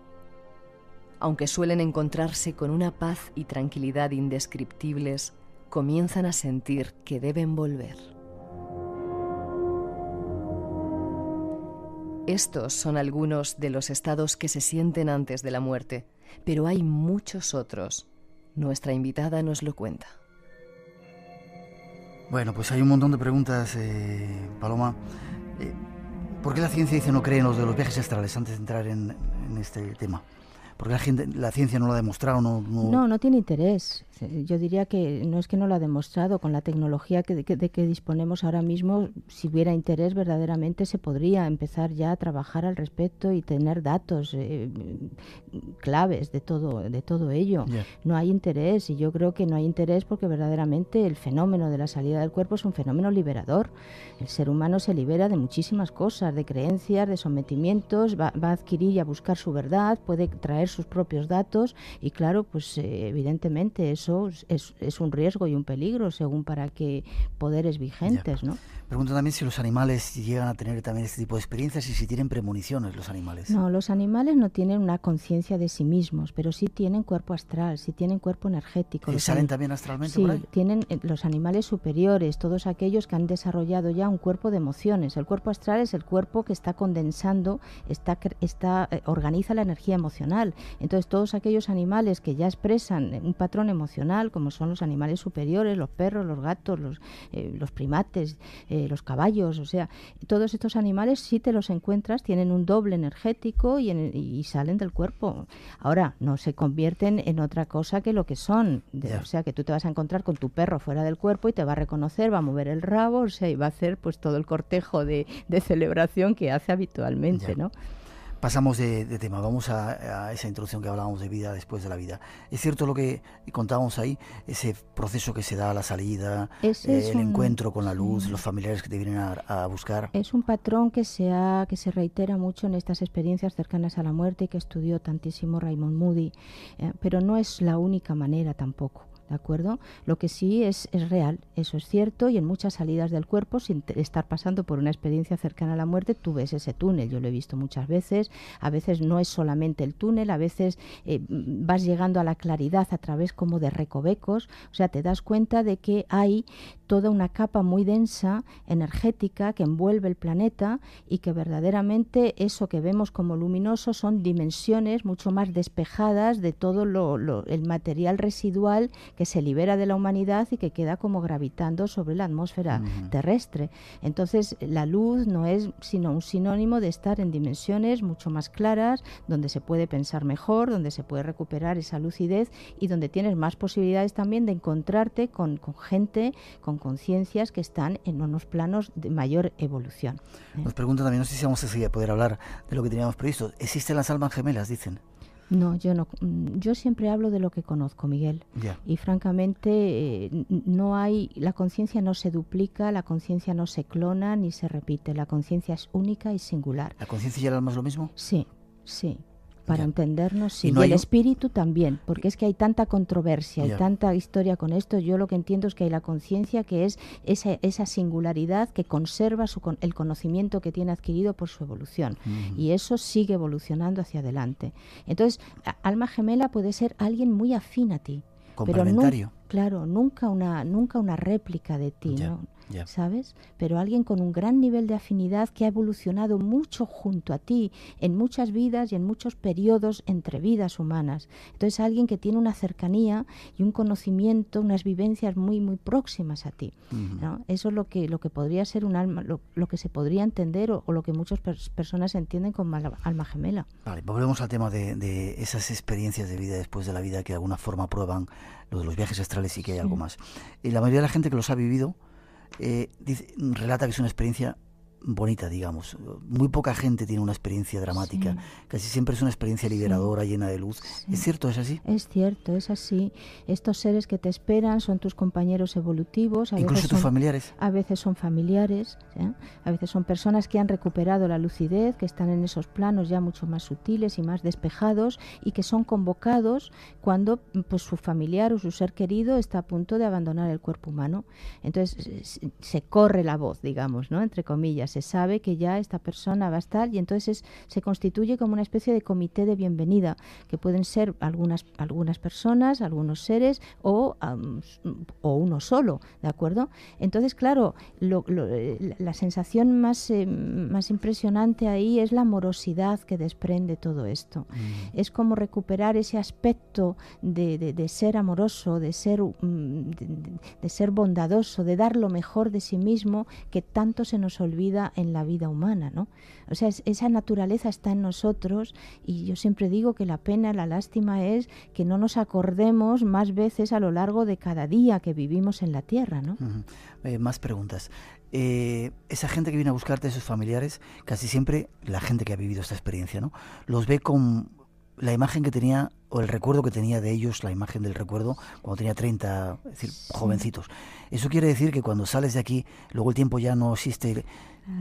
Aunque suelen encontrarse con una paz y tranquilidad indescriptibles, comienzan a sentir que deben volver. Estos son algunos de los estados que se sienten antes de la muerte, pero hay muchos otros. Nuestra invitada nos lo cuenta.
Bueno, pues hay un montón de preguntas, Paloma. ¿Por qué la ciencia dice no cree en los de los viajes astrales antes de entrar en este tema? Porque la ciencia no lo ha demostrado.
No tiene interés. Yo diría que no es que no lo ha demostrado. Con la tecnología de que disponemos ahora mismo, si hubiera interés verdaderamente se podría empezar ya a trabajar al respecto y tener datos claves de todo ello. Yeah. No hay interés, y yo creo que no hay interés porque verdaderamente el fenómeno de la salida del cuerpo es un fenómeno liberador. El ser humano se libera de muchísimas cosas, de creencias, de sometimientos, va a adquirir y a buscar su verdad, puede traer sus propios datos y claro, pues evidentemente eso es un riesgo y un peligro según para qué poderes vigentes, ¿no?
Pregunto también si los animales llegan a tener también este tipo de experiencias y si tienen premoniciones los animales.
No, los animales no tienen una conciencia de sí mismos, pero sí tienen cuerpo astral, sí tienen cuerpo energético.
¿Y salen también astralmente
sí,
por ahí?
Tienen los animales superiores, todos aquellos que han desarrollado ya un cuerpo de emociones. El cuerpo astral es el cuerpo que está condensando, organiza la energía emocional. Entonces todos aquellos animales que ya expresan un patrón emocional, como son los animales superiores, los perros, los gatos, los primates, los caballos, o sea, todos estos animales sí te los encuentras, tienen un doble energético y salen del cuerpo. Ahora, no se convierten en otra cosa que lo que son. O sea, que tú te vas a encontrar con tu perro fuera del cuerpo y te va a reconocer, va a mover el rabo, o sea, y va a hacer pues todo el cortejo de celebración que hace habitualmente, ¿no?
Pasamos de tema, vamos a esa introducción que hablábamos de vida después de la vida. ¿Es cierto lo que contábamos ahí? Ese proceso que se da a la salida, el encuentro con la luz, los familiares que te vienen a buscar.
Es un patrón que se reitera mucho en estas experiencias cercanas a la muerte que estudió tantísimo Raymond Moody, pero no es la única manera tampoco. ¿De acuerdo? Lo que sí es real, eso es cierto, y en muchas salidas del cuerpo, sin estar pasando por una experiencia cercana a la muerte, tú ves ese túnel. Yo lo he visto muchas veces. A veces no es solamente el túnel, a veces vas llegando a la claridad a través como de recovecos, o sea, te das cuenta de que hay toda una capa muy densa, energética, que envuelve el planeta y que verdaderamente eso que vemos como luminoso son dimensiones mucho más despejadas de todo el material residual que se libera de la humanidad y que queda como gravitando sobre la atmósfera terrestre. Entonces, la luz no es sino un sinónimo de estar en dimensiones mucho más claras, donde se puede pensar mejor, donde se puede recuperar esa lucidez y donde tienes más posibilidades también de encontrarte con gente, con conciencias que están en unos planos de mayor evolución.
Nos preguntan también, no sé si vamos a poder hablar de lo que teníamos previsto. ¿Existen las almas gemelas, dicen?
No, yo siempre hablo de lo que conozco, Miguel.
Yeah.
Y francamente no hay, la conciencia no se duplica, la conciencia no se clona ni se repite, la conciencia es única y singular.
¿La conciencia y el alma es lo mismo?
Sí. Para entendernos, sí.
Y
el espíritu también, porque es que hay tanta controversia y tanta historia con esto. Yo lo que entiendo es que hay la conciencia, que es esa singularidad que conserva el conocimiento que tiene adquirido por su evolución. Y eso sigue evolucionando hacia adelante. Entonces, alma gemela puede ser alguien muy afín a ti.
Complementario.
Pero nunca una réplica de ti, ¿no? ¿Sabes? Pero alguien con un gran nivel de afinidad que ha evolucionado mucho junto a ti en muchas vidas y en muchos periodos entre vidas humanas. Entonces alguien que tiene una cercanía y un conocimiento, unas vivencias muy muy próximas a ti, ¿no? Eso es lo que podría ser un alma, lo que se podría entender o lo que muchas personas entienden como alma gemela.
Vale, volvemos al tema de esas experiencias de vida después de la vida que de alguna forma prueban lo de los viajes astrales y que hay algo más. Y la mayoría de la gente que los ha vivido relata que es una experiencia bonita, digamos. Muy poca gente tiene una experiencia dramática. Casi siempre es una experiencia liberadora, llena de luz. ¿Es cierto? ¿Es así?
Es cierto, es así. Estos seres que te esperan son tus compañeros evolutivos.
¿Incluso tus familiares?
A veces son familiares, a veces son personas que han recuperado la lucidez, que están en esos planos ya mucho más sutiles y más despejados y que son convocados cuando pues su familiar o su ser querido está a punto de abandonar el cuerpo humano. Entonces se corre la voz, digamos, ¿no? Entre comillas. Se sabe que ya esta persona va a estar y entonces se constituye como una especie de comité de bienvenida, que pueden ser algunas personas, algunos seres o uno solo, ¿de acuerdo? Entonces, claro, la sensación más impresionante ahí es la amorosidad que desprende todo esto. Es como recuperar ese aspecto de ser amoroso, de ser bondadoso, de dar lo mejor de sí mismo que tanto se nos olvida en la vida humana, ¿no? O sea, esa naturaleza está en nosotros y yo siempre digo que la pena, la lástima es que no nos acordemos más veces a lo largo de cada día que vivimos en la Tierra, ¿no?
Más preguntas. Esa gente que viene a buscarte, esos familiares, casi siempre la gente que ha vivido esta experiencia, ¿no? Los ve con la imagen que tenía o el recuerdo que tenía de ellos, la imagen del recuerdo cuando tenía 30, es decir, jovencitos. Eso quiere decir que cuando sales de aquí, luego el tiempo ya no existe. Claro.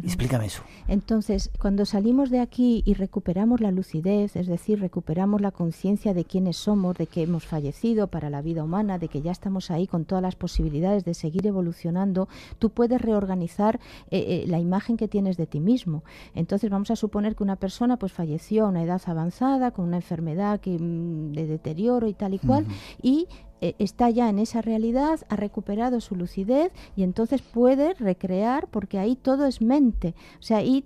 Explícame eso.
Entonces, cuando salimos de aquí y recuperamos la lucidez, es decir, recuperamos la conciencia de quiénes somos, de que hemos fallecido para la vida humana, de que ya estamos ahí con todas las posibilidades de seguir evolucionando, tú puedes reorganizar la imagen que tienes de ti mismo. Entonces, vamos a suponer que una persona pues falleció a una edad avanzada, con una enfermedad de deterioro y tal y cual, y está ya en esa realidad, ha recuperado su lucidez y entonces puede recrear, porque ahí todo es mente, o sea, ahí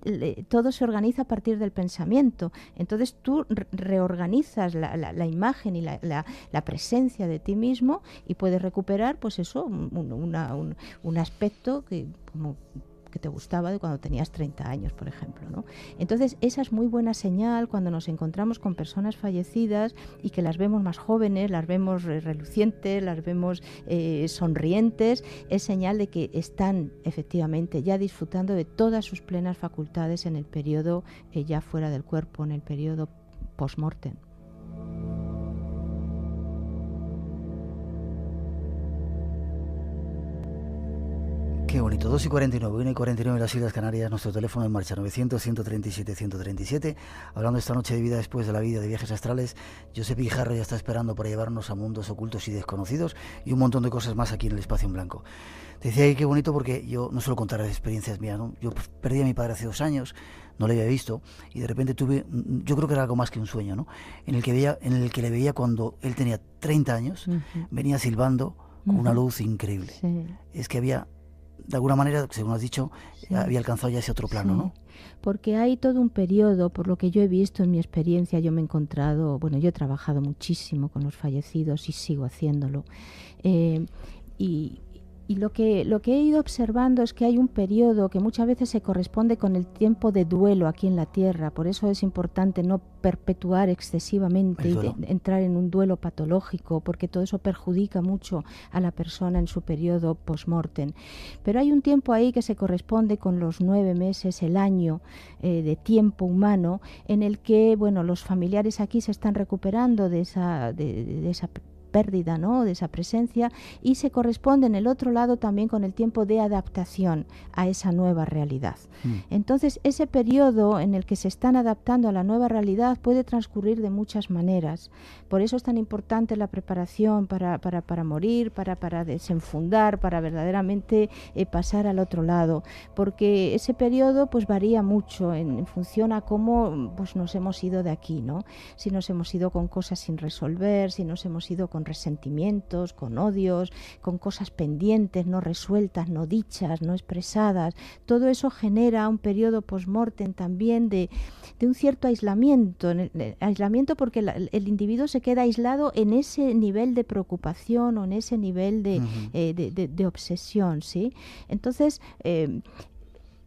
todo se organiza a partir del pensamiento. Entonces tú reorganizas la imagen y la presencia de ti mismo y puedes recuperar, pues eso, un aspecto que te gustaba de cuando tenías 30 años, por ejemplo, ¿no? Entonces, esa es muy buena señal cuando nos encontramos con personas fallecidas y que las vemos más jóvenes, las vemos relucientes, las vemos sonrientes, es señal de que están efectivamente ya disfrutando de todas sus plenas facultades en el periodo ya fuera del cuerpo, en el periodo post-mortem.
Qué bonito, 2:49, 1:49 en las Islas Canarias, nuestro teléfono en marcha, 900-137-137. Hablando esta noche de vida después de la vida, de viajes astrales, Josep Guijarro ya está esperando para llevarnos a mundos ocultos y desconocidos y un montón de cosas más aquí en el Espacio en Blanco. Te decía que qué bonito porque yo no suelo contar las experiencias mías, ¿no? Yo perdí a mi padre hace 2 años, no le había visto y de repente tuve, yo creo que era algo más que un sueño, ¿no? En el que le veía cuando él tenía 30 años, venía silbando con una luz increíble.
Sí.
Es que había, de alguna manera, según has dicho, había alcanzado ya ese otro plano, ¿no?
Porque hay todo un periodo, por lo que yo he visto en mi experiencia, yo me he encontrado, bueno, yo he trabajado muchísimo con los fallecidos y sigo haciéndolo. Y lo que he ido observando es que hay un periodo que muchas veces se corresponde con el tiempo de duelo aquí en la Tierra. Por eso es importante no perpetuar excesivamente y entrar en un duelo patológico, porque todo eso perjudica mucho a la persona en su periodo post-mortem. Pero hay un tiempo ahí que se corresponde con los 9 meses, el año de tiempo humano, en el que, bueno, los familiares aquí se están recuperando de esa pérdida, ¿no?, de esa presencia, y se corresponde en el otro lado también con el tiempo de adaptación a esa nueva realidad. Entonces, ese periodo en el que se están adaptando a la nueva realidad puede transcurrir de muchas maneras. Por eso es tan importante la preparación para morir, para desenfundar, para verdaderamente pasar al otro lado, porque ese periodo pues varía mucho en función a cómo pues nos hemos ido de aquí, ¿no? Si nos hemos ido con cosas sin resolver, si nos hemos ido con resentimientos, con odios, con cosas pendientes, no resueltas, no dichas, no expresadas. Todo eso genera un periodo post-mortem también de un cierto aislamiento, aislamiento porque el individuo se queda aislado en ese nivel de preocupación o en ese nivel de obsesión, ¿sí? Entonces,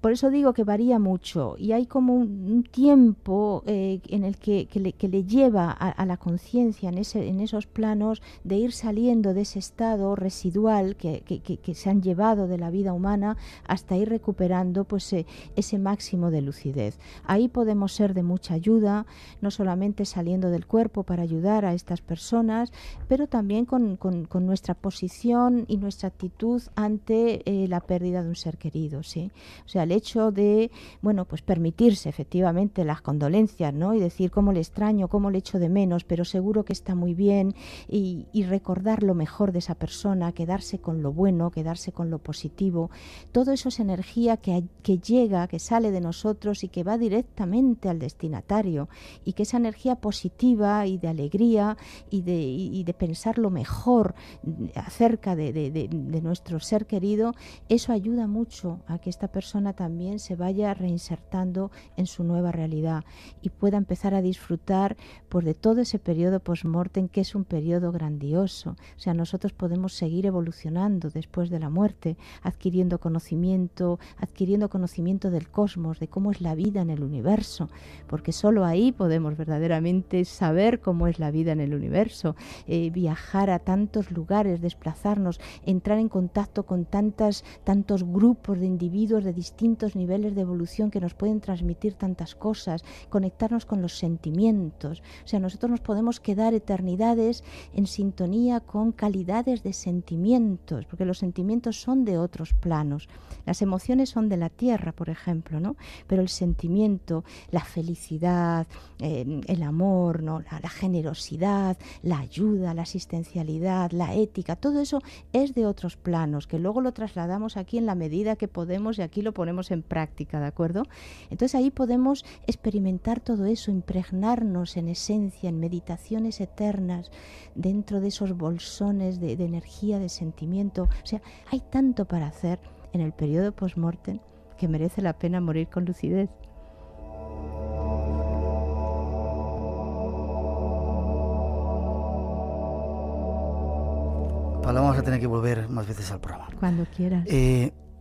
por eso digo que varía mucho y hay como un tiempo en el que le lleva a la conciencia en esos planos de ir saliendo de ese estado residual que se han llevado de la vida humana hasta ir recuperando pues ese máximo de lucidez. Ahí podemos ser de mucha ayuda, no solamente saliendo del cuerpo para ayudar a estas personas, pero también con nuestra posición y nuestra actitud ante la pérdida de un ser querido, ¿sí? O sea, el hecho de, bueno, pues permitirse efectivamente las condolencias, ¿no? Y decir cómo le extraño, cómo le echo de menos, pero seguro que está muy bien, y recordar lo mejor de esa persona, quedarse con lo bueno, quedarse con lo positivo. Todo eso es energía que llega, que sale de nosotros y que va directamente al destinatario, y que esa energía positiva y de alegría y de pensar lo mejor acerca de nuestro ser querido, eso ayuda mucho a que esta persona también se vaya reinsertando en su nueva realidad y pueda empezar a disfrutar pues de todo ese periodo post-mortem, que es un periodo grandioso. O sea, nosotros podemos seguir evolucionando después de la muerte, adquiriendo conocimiento del cosmos, de cómo es la vida en el universo, porque solo ahí podemos verdaderamente saber cómo es la vida en el universo, viajar a tantos lugares, desplazarnos, entrar en contacto con tantos grupos de individuos de distintos niveles de evolución que nos pueden transmitir tantas cosas, conectarnos con los sentimientos. O sea, nosotros nos podemos quedar eternidades en sintonía con calidades de sentimientos, porque los sentimientos son de otros planos. Las emociones son de la tierra, por ejemplo, ¿no? Pero el sentimiento, la felicidad, el amor, ¿no?, la generosidad, la ayuda, la asistencialidad, la ética, todo eso es de otros planos, que luego lo trasladamos aquí en la medida que podemos y aquí lo ponemos en práctica, ¿de acuerdo? Entonces ahí podemos experimentar todo eso, impregnarnos en esencia, en meditaciones eternas, dentro de esos bolsones de energía, de sentimiento. O sea, hay tanto para hacer en el periodo post-mortem que merece la pena morir con lucidez.
Paula, vamos a tener que volver más veces al programa.
Cuando quieras.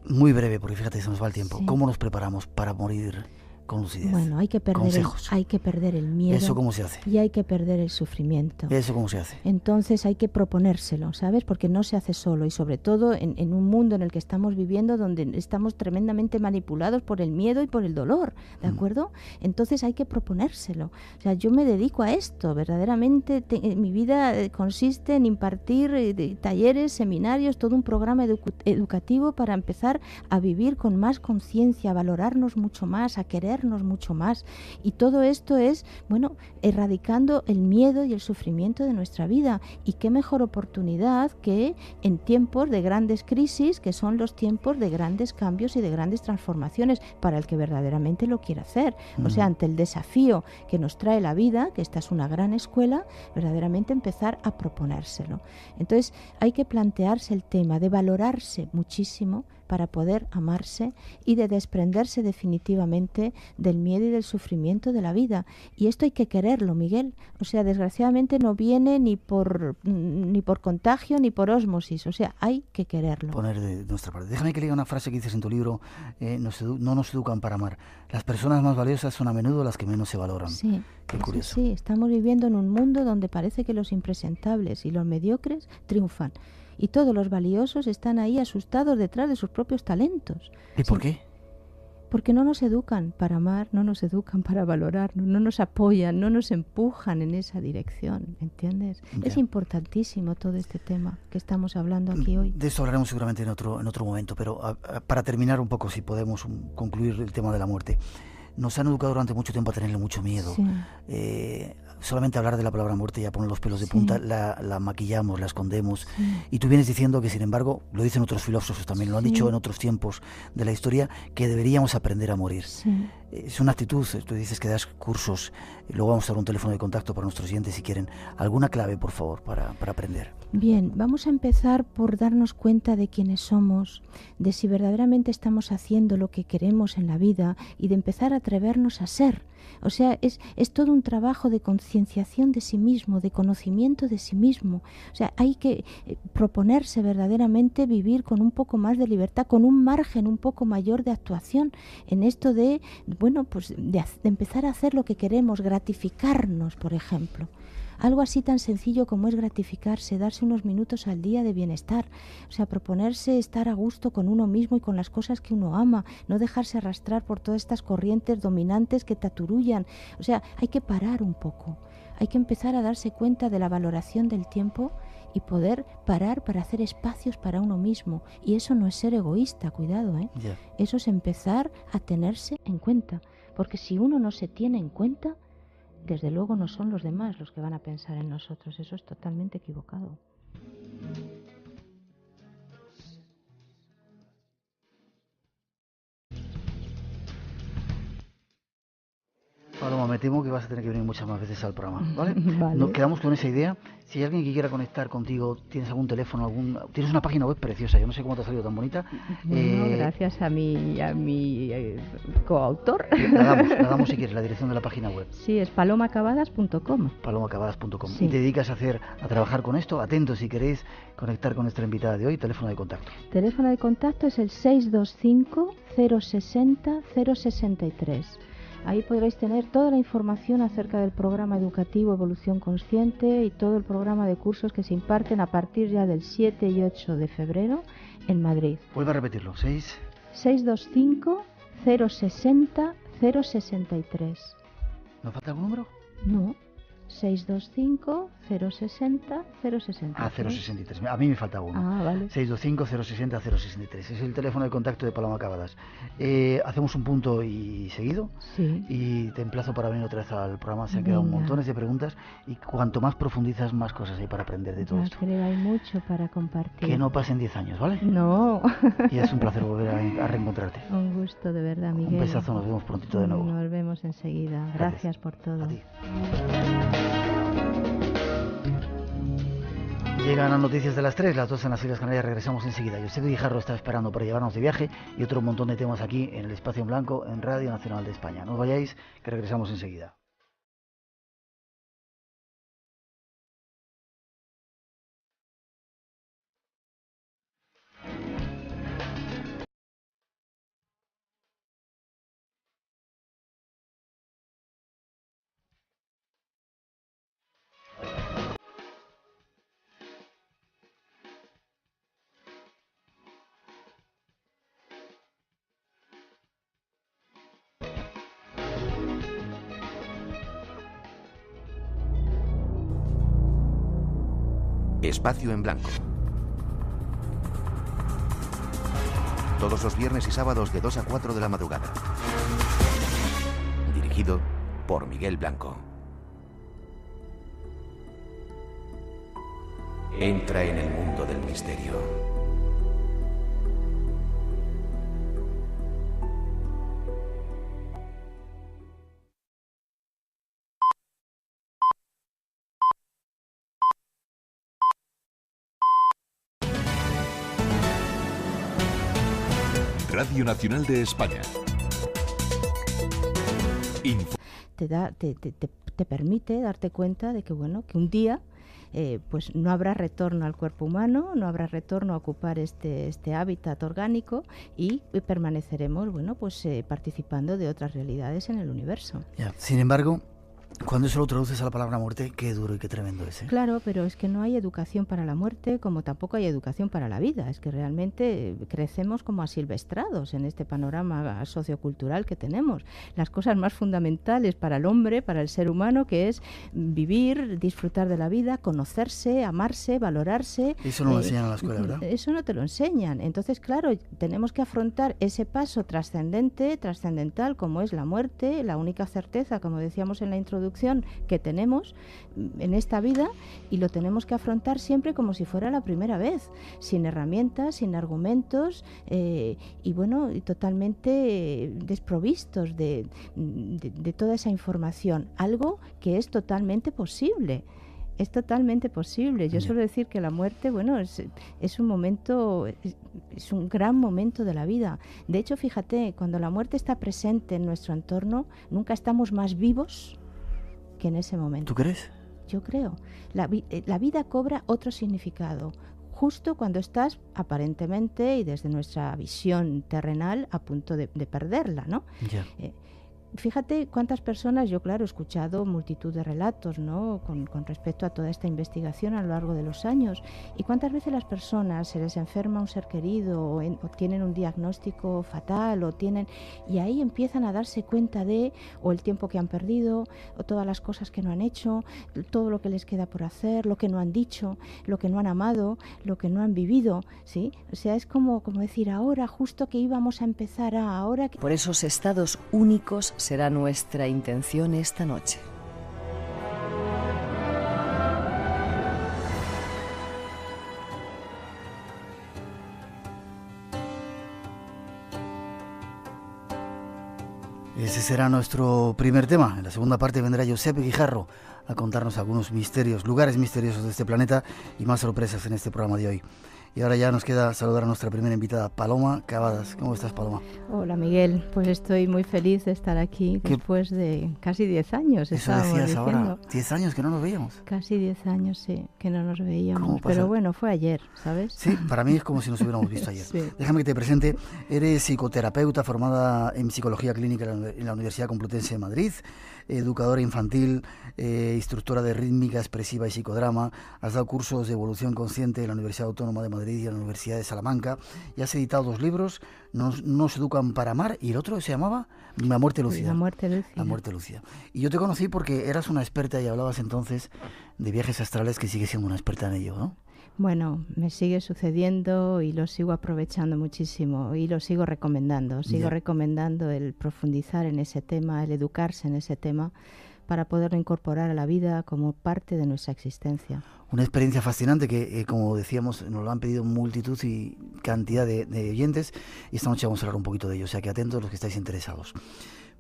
Muy breve, porque fíjate, se nos va el tiempo.
Sí.
¿Cómo nos preparamos para morir con lucidez?
Bueno, hay que perder el miedo.
¿Eso cómo se hace?
Y hay que perder el sufrimiento.
¿Eso cómo se hace?
Entonces hay que proponérselo, ¿sabes? Porque no se hace solo, y sobre todo en un mundo en el que estamos viviendo, donde estamos tremendamente manipulados por el miedo y por el dolor, ¿de acuerdo? Entonces hay que proponérselo. O sea, yo me dedico a esto, verdaderamente mi vida consiste en impartir talleres, seminarios, todo un programa educativo para empezar a vivir con más conciencia, a valorarnos mucho más, a querernos querernos mucho más. Y todo esto es, bueno, erradicando el miedo y el sufrimiento de nuestra vida. Y qué mejor oportunidad que en tiempos de grandes crisis, que son los tiempos de grandes cambios y de grandes transformaciones para el que verdaderamente lo quiere hacer. O sea, ante el desafío que nos trae la vida, que esta es una gran escuela, verdaderamente empezar a proponérselo. Entonces hay que plantearse el tema de valorarse muchísimo para poder amarse y de desprenderse definitivamente del miedo y del sufrimiento de la vida. Y esto hay que quererlo, Miguel. O sea, desgraciadamente no viene ni por contagio ni por ósmosis. O sea, hay que quererlo.
Poner de nuestra parte. Déjame que lea una frase que dices en tu libro, no nos educan para amar. Las personas más valiosas son a menudo las que menos se valoran.
Sí.
Qué curioso.
Sí, estamos viviendo en un mundo donde parece que los impresentables y los mediocres triunfan. Y todos los valiosos están ahí asustados detrás de sus propios talentos.
¿Y por qué?
Porque no nos educan para amar, no nos educan para valorar, no nos apoyan, no nos empujan en esa dirección, ¿entiendes? Ya. Es importantísimo todo este tema que estamos hablando aquí hoy.
De eso hablaremos seguramente en otro momento, pero para terminar un poco, si podemos concluir el tema de la muerte. Nos han educado durante mucho tiempo a tenerle mucho miedo.
Sí.
Solamente hablar de la palabra muerte ya pone los pelos de punta, la maquillamos, la escondemos. Y tú vienes diciendo que, sin embargo, lo dicen otros filósofos también, lo han dicho en otros tiempos de la historia, que deberíamos aprender a morir.
Sí.
Es una actitud, tú dices que das cursos, luego vamos a dar un teléfono de contacto para nuestros oyentes si quieren. ¿Alguna clave, por favor, para aprender?
Bien, vamos a empezar por darnos cuenta de quiénes somos, de si verdaderamente estamos haciendo lo que queremos en la vida y de empezar a atrevernos a ser. O sea, es todo un trabajo de concienciación de sí mismo, de conocimiento de sí mismo. O sea, hay que proponerse verdaderamente vivir con un poco más de libertad, con un margen un poco mayor de actuación en esto de, bueno, pues de empezar a hacer lo que queremos, gratificarnos, por ejemplo. Algo así tan sencillo como es gratificarse, darse unos minutos al día de bienestar. O sea, proponerse estar a gusto con uno mismo y con las cosas que uno ama, no dejarse arrastrar por todas estas corrientes dominantes que te aturullan. O sea, hay que parar un poco. Hay que empezar a darse cuenta de la valoración del tiempo y poder parar para hacer espacios para uno mismo. Y eso no es ser egoísta, cuidado, ¿eh?
Yeah.
Eso es empezar a tenerse en cuenta. Porque si uno no se tiene en cuenta, desde luego no son los demás los que van a pensar en nosotros. Eso es totalmente equivocado.
Paloma, me temo que vas a tener que venir muchas más veces al programa, ¿vale?
Vale.
Nos quedamos con esa idea. Si hay alguien que quiera conectar contigo, tienes algún teléfono, tienes una página web preciosa, yo no sé cómo te ha salido tan bonita.
Bueno, gracias a mi coautor.
La damos si quieres, la dirección de la página web.
Sí, es palomacabadas.com.
palomacabadas.com.
Sí.
Y te dedicas a trabajar con esto. Atentos si queréis conectar con nuestra invitada de hoy. Teléfono de contacto.
Teléfono de contacto es el 625 060 063. Ahí podréis tener toda la información acerca del programa educativo Evolución Consciente y todo el programa de cursos que se imparten a partir ya del 7 y 8 de febrero en Madrid.
Vuelve a repetirlo.
625 060 063.
¿Nos falta algún número?
No. 625 060 063.
Ah, 063. A mí me falta uno.
Ah, vale.
625 060 063. Es el teléfono de contacto de Paloma Cabadas. Hacemos un punto y seguido.
Sí.
Y te emplazo para venir otra vez al programa. Se han quedado montones de preguntas y cuanto más profundizas, más cosas hay para aprender de todo esto.
Creo hay mucho para compartir.
Que no pasen 10 años, ¿vale?
No.
Y es un placer volver a reencontrarte.
Un gusto, de verdad, Miguel.
Un besazo, nos vemos prontito de nuevo.
Nos vemos enseguida. Gracias por todo.
A ti. Llegan las noticias de las 3, las 2 en las Islas Canarias, regresamos enseguida. José Guijarro está esperando para llevarnos de viaje y otro montón de temas aquí en el Espacio en Blanco en Radio Nacional de España. No os vayáis, que regresamos enseguida.
Espacio en Blanco. Todos los viernes y sábados de 2 a 4 de la madrugada. dirigido por Miguel Blanco. Entra en el mundo del misterio.
Radio Nacional de España.
Te permite darte cuenta de que, bueno, que un día pues no habrá retorno al cuerpo humano, no habrá retorno a ocupar este hábitat orgánico y permaneceremos, bueno, pues participando de otras realidades en el universo.
Ya. Sin embargo, cuando eso lo traduces a la palabra muerte, qué duro y qué tremendo es, ¿eh?
Claro, pero es que no hay educación para la muerte, como tampoco hay educación para la vida. Es que realmente crecemos como asilvestrados en este panorama sociocultural que tenemos. Las cosas más fundamentales para el hombre, para el ser humano, que es vivir, disfrutar de la vida, conocerse, amarse, valorarse.
Eso no lo enseñan en la escuela, ¿verdad?
Eso no te lo enseñan. Entonces, claro, tenemos que afrontar ese paso trascendental, como es la muerte, la única certeza, como decíamos en la introducción, que tenemos en esta vida, y lo tenemos que afrontar siempre como si fuera la primera vez, sin herramientas, sin argumentos y bueno, y totalmente desprovistos de toda esa información, algo que es totalmente posible. Es totalmente posible. Yo suelo decir que la muerte, bueno, es un momento, es un gran momento de la vida. De hecho, fíjate, cuando la muerte está presente en nuestro entorno, nunca estamos más vivos que en ese momento.
¿Tú crees?
Yo creo. La vida cobra otro significado, justo cuando estás aparentemente y desde nuestra visión terrenal a punto de perderla, ¿no?
Ya.
Fíjate cuántas personas, yo claro he escuchado multitud de relatos, ¿no?, con respecto a toda esta investigación a lo largo de los años, y cuántas veces las personas se les enferma un ser querido o tienen un diagnóstico fatal y ahí empiezan a darse cuenta de o el tiempo que han perdido o todas las cosas que no han hecho, todo lo que les queda por hacer, lo que no han dicho, lo que no han amado, lo que no han vivido, ¿sí? O sea, es como decir, ahora justo que íbamos a empezar ahora que...
Por esos estados únicos será nuestra intención esta noche.
Ese será nuestro primer tema. En la segunda parte vendrá Josep Guijarro a contarnos algunos misterios, lugares misteriosos de este planeta y más sorpresas en este programa de hoy. Y ahora ya nos queda saludar a nuestra primera invitada, Paloma Cavadas. ¿Cómo estás, Paloma?
Hola, Miguel. Pues estoy muy feliz de estar aquí después de casi 10 años.
Eso decías ahora, 10 años que no nos veíamos.
Casi 10 años, sí, que no nos veíamos. Pero bueno, fue ayer, ¿sabes?
Sí, para mí es como si nos hubiéramos visto ayer.
Sí.
Déjame que te presente. Eres psicoterapeuta formada en psicología clínica en la Universidad Complutense de Madrid, educadora infantil, instructora de rítmica expresiva y psicodrama. Has dado cursos de evolución consciente en la Universidad Autónoma de Madrid y en la Universidad de Salamanca, y has editado 2 libros, Nos educan para amar, y el otro se llamaba La muerte lúcida.
La muerte lúcida.
La muerte lúcida. Y yo te conocí porque eras una experta y hablabas entonces de viajes astrales, que sigues siendo una experta en ello, ¿no?
Bueno, me sigue sucediendo y lo sigo aprovechando muchísimo y lo sigo recomendando. Sigo recomendando el profundizar en ese tema, el educarse en ese tema, para poderlo incorporar a la vida como parte de nuestra existencia.
Una experiencia fascinante que, como decíamos, nos lo han pedido multitud y cantidad de oyentes, y esta noche vamos a hablar un poquito de ello, o sea que atentos los que estáis interesados.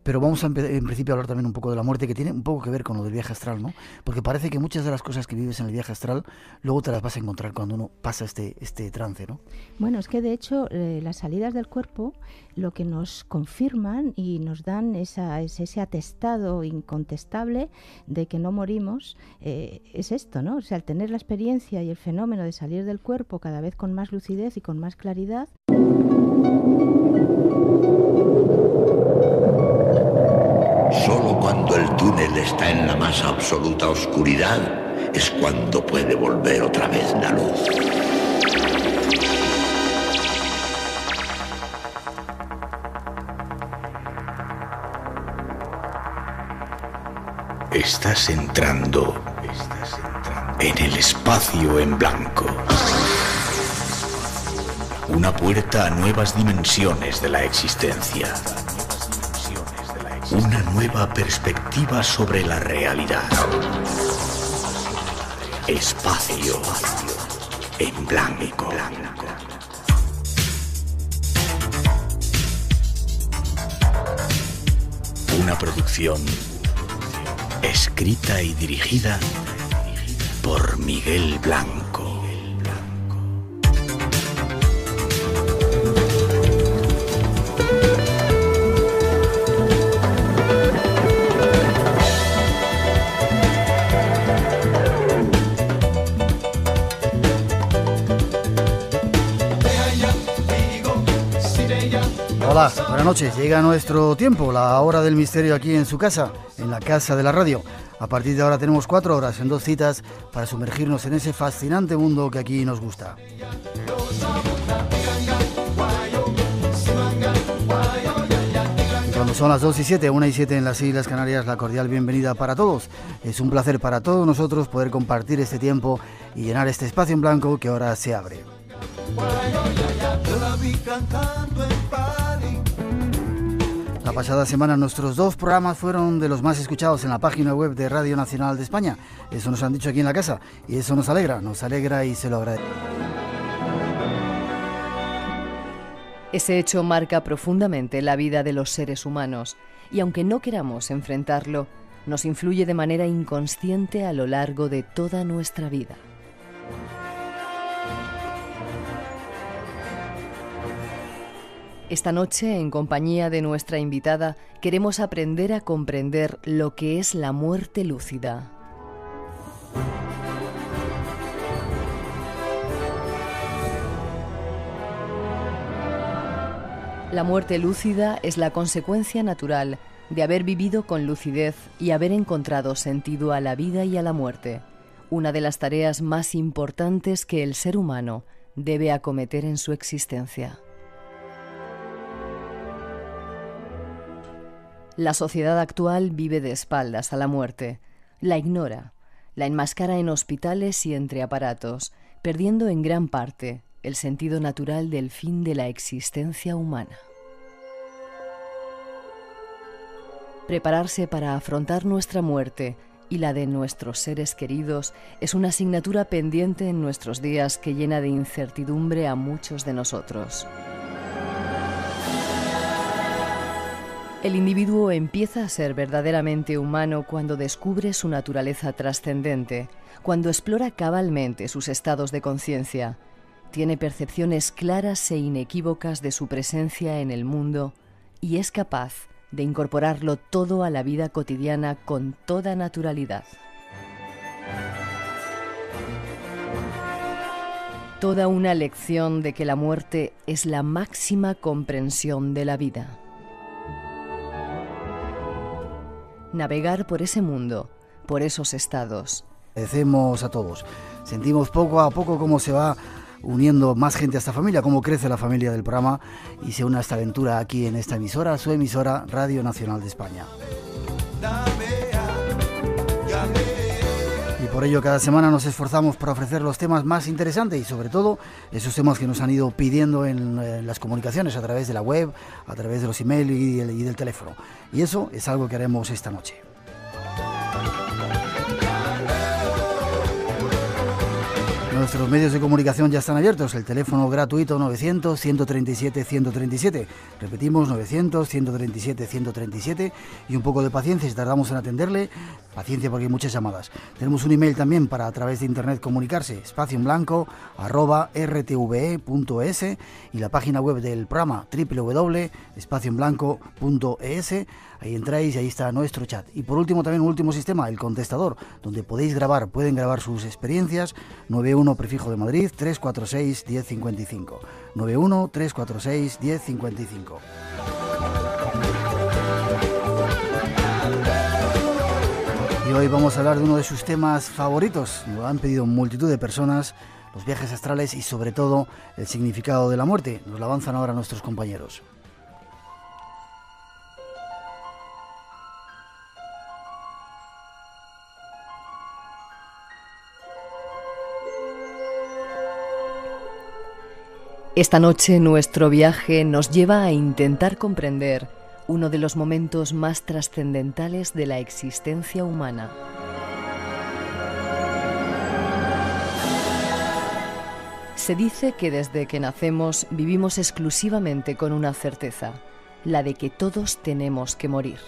Pero vamos a en principio a hablar también un poco de la muerte, que tiene un poco que ver con lo del viaje astral, ¿no? Porque parece que muchas de las cosas que vives en el viaje astral luego te las vas a encontrar cuando uno pasa este trance, ¿no?
Bueno, es que de hecho las salidas del cuerpo lo que nos confirman y nos dan ese atestado incontestable de que no morimos es esto, ¿no? O sea, al tener la experiencia y el fenómeno de salir del cuerpo cada vez con más lucidez y con más claridad.
Solo cuando el túnel está en la más absoluta oscuridad es cuando puede volver otra vez la luz. Estás entrando en el espacio en blanco. Una puerta a nuevas dimensiones de la existencia. Una nueva perspectiva sobre la realidad. Espacio en blanco. Una producción escrita y dirigida por Miguel Blanco.
Hola, buenas noches. Llega nuestro tiempo, la hora del misterio aquí en su casa, en la casa de la radio. A partir de ahora tenemos 4 horas en 2 citas para sumergirnos en ese fascinante mundo que aquí nos gusta. Y cuando son las 2:07, 1:07 en las Islas Canarias, la cordial bienvenida para todos. Es un placer para todos nosotros poder compartir este tiempo y llenar este espacio en blanco que ahora se abre. La pasada semana nuestros 2 programas fueron de los más escuchados en la página web de Radio Nacional de España. Eso nos han dicho aquí en la casa y eso nos alegra y se lo agradecemos.
Ese hecho marca profundamente la vida de los seres humanos y aunque no queramos enfrentarlo, nos influye de manera inconsciente a lo largo de toda nuestra vida. Esta noche, en compañía de nuestra invitada, queremos aprender a comprender lo que es la muerte lúcida. La muerte lúcida es la consecuencia natural de haber vivido con lucidez y haber encontrado sentido a la vida y a la muerte, una de las tareas más importantes que el ser humano debe acometer en su existencia. La sociedad actual vive de espaldas a la muerte, la ignora, la enmascara en hospitales y entre aparatos, perdiendo en gran parte el sentido natural del fin de la existencia humana. Prepararse para afrontar nuestra muerte y la de nuestros seres queridos es una asignatura pendiente en nuestros días que llena de incertidumbre a muchos de nosotros. El individuo empieza a ser verdaderamente humano cuando descubre su naturaleza trascendente, cuando explora cabalmente sus estados de conciencia, tiene percepciones claras e inequívocas de su presencia en el mundo y es capaz de incorporarlo todo a la vida cotidiana con toda naturalidad. Toda una lección de que la muerte es la máxima comprensión de la vida. Navegar por ese mundo, por esos estados.
Agradecemos a todos. Sentimos poco a poco cómo se va uniendo más gente a esta familia, cómo crece la familia del programa y se une a esta aventura aquí en esta emisora, su emisora Radio Nacional de España. Y por ello cada semana nos esforzamos por ofrecer los temas más interesantes y sobre todo esos temas que nos han ido pidiendo en las comunicaciones a través de la web, a través de los emails y del teléfono. Y eso es algo que haremos esta noche. Nuestros medios de comunicación ya están abiertos. El teléfono gratuito 900-137-137. Repetimos, 900-137-137. Y un poco de paciencia si tardamos en atenderle. Paciencia porque hay muchas llamadas. Tenemos un email también para a través de internet comunicarse. espacioenblanco@rtve.es y la página web del programa www.espacioenblanco.es. Ahí entráis y ahí está nuestro chat. Y por último también un último sistema, el contestador, donde pueden grabar sus experiencias. 91 prefijo de Madrid 346 1055. 91 346 1055. Y hoy vamos a hablar de uno de sus temas favoritos. Nos lo han pedido multitud de personas, los viajes astrales y sobre todo el significado de la muerte. Nos lo avanzan ahora nuestros compañeros.
Esta noche nuestro viaje nos lleva a intentar comprender uno de los momentos más trascendentales de la existencia humana. Se dice que desde que nacemos vivimos exclusivamente con una certeza, la de que todos tenemos que morir.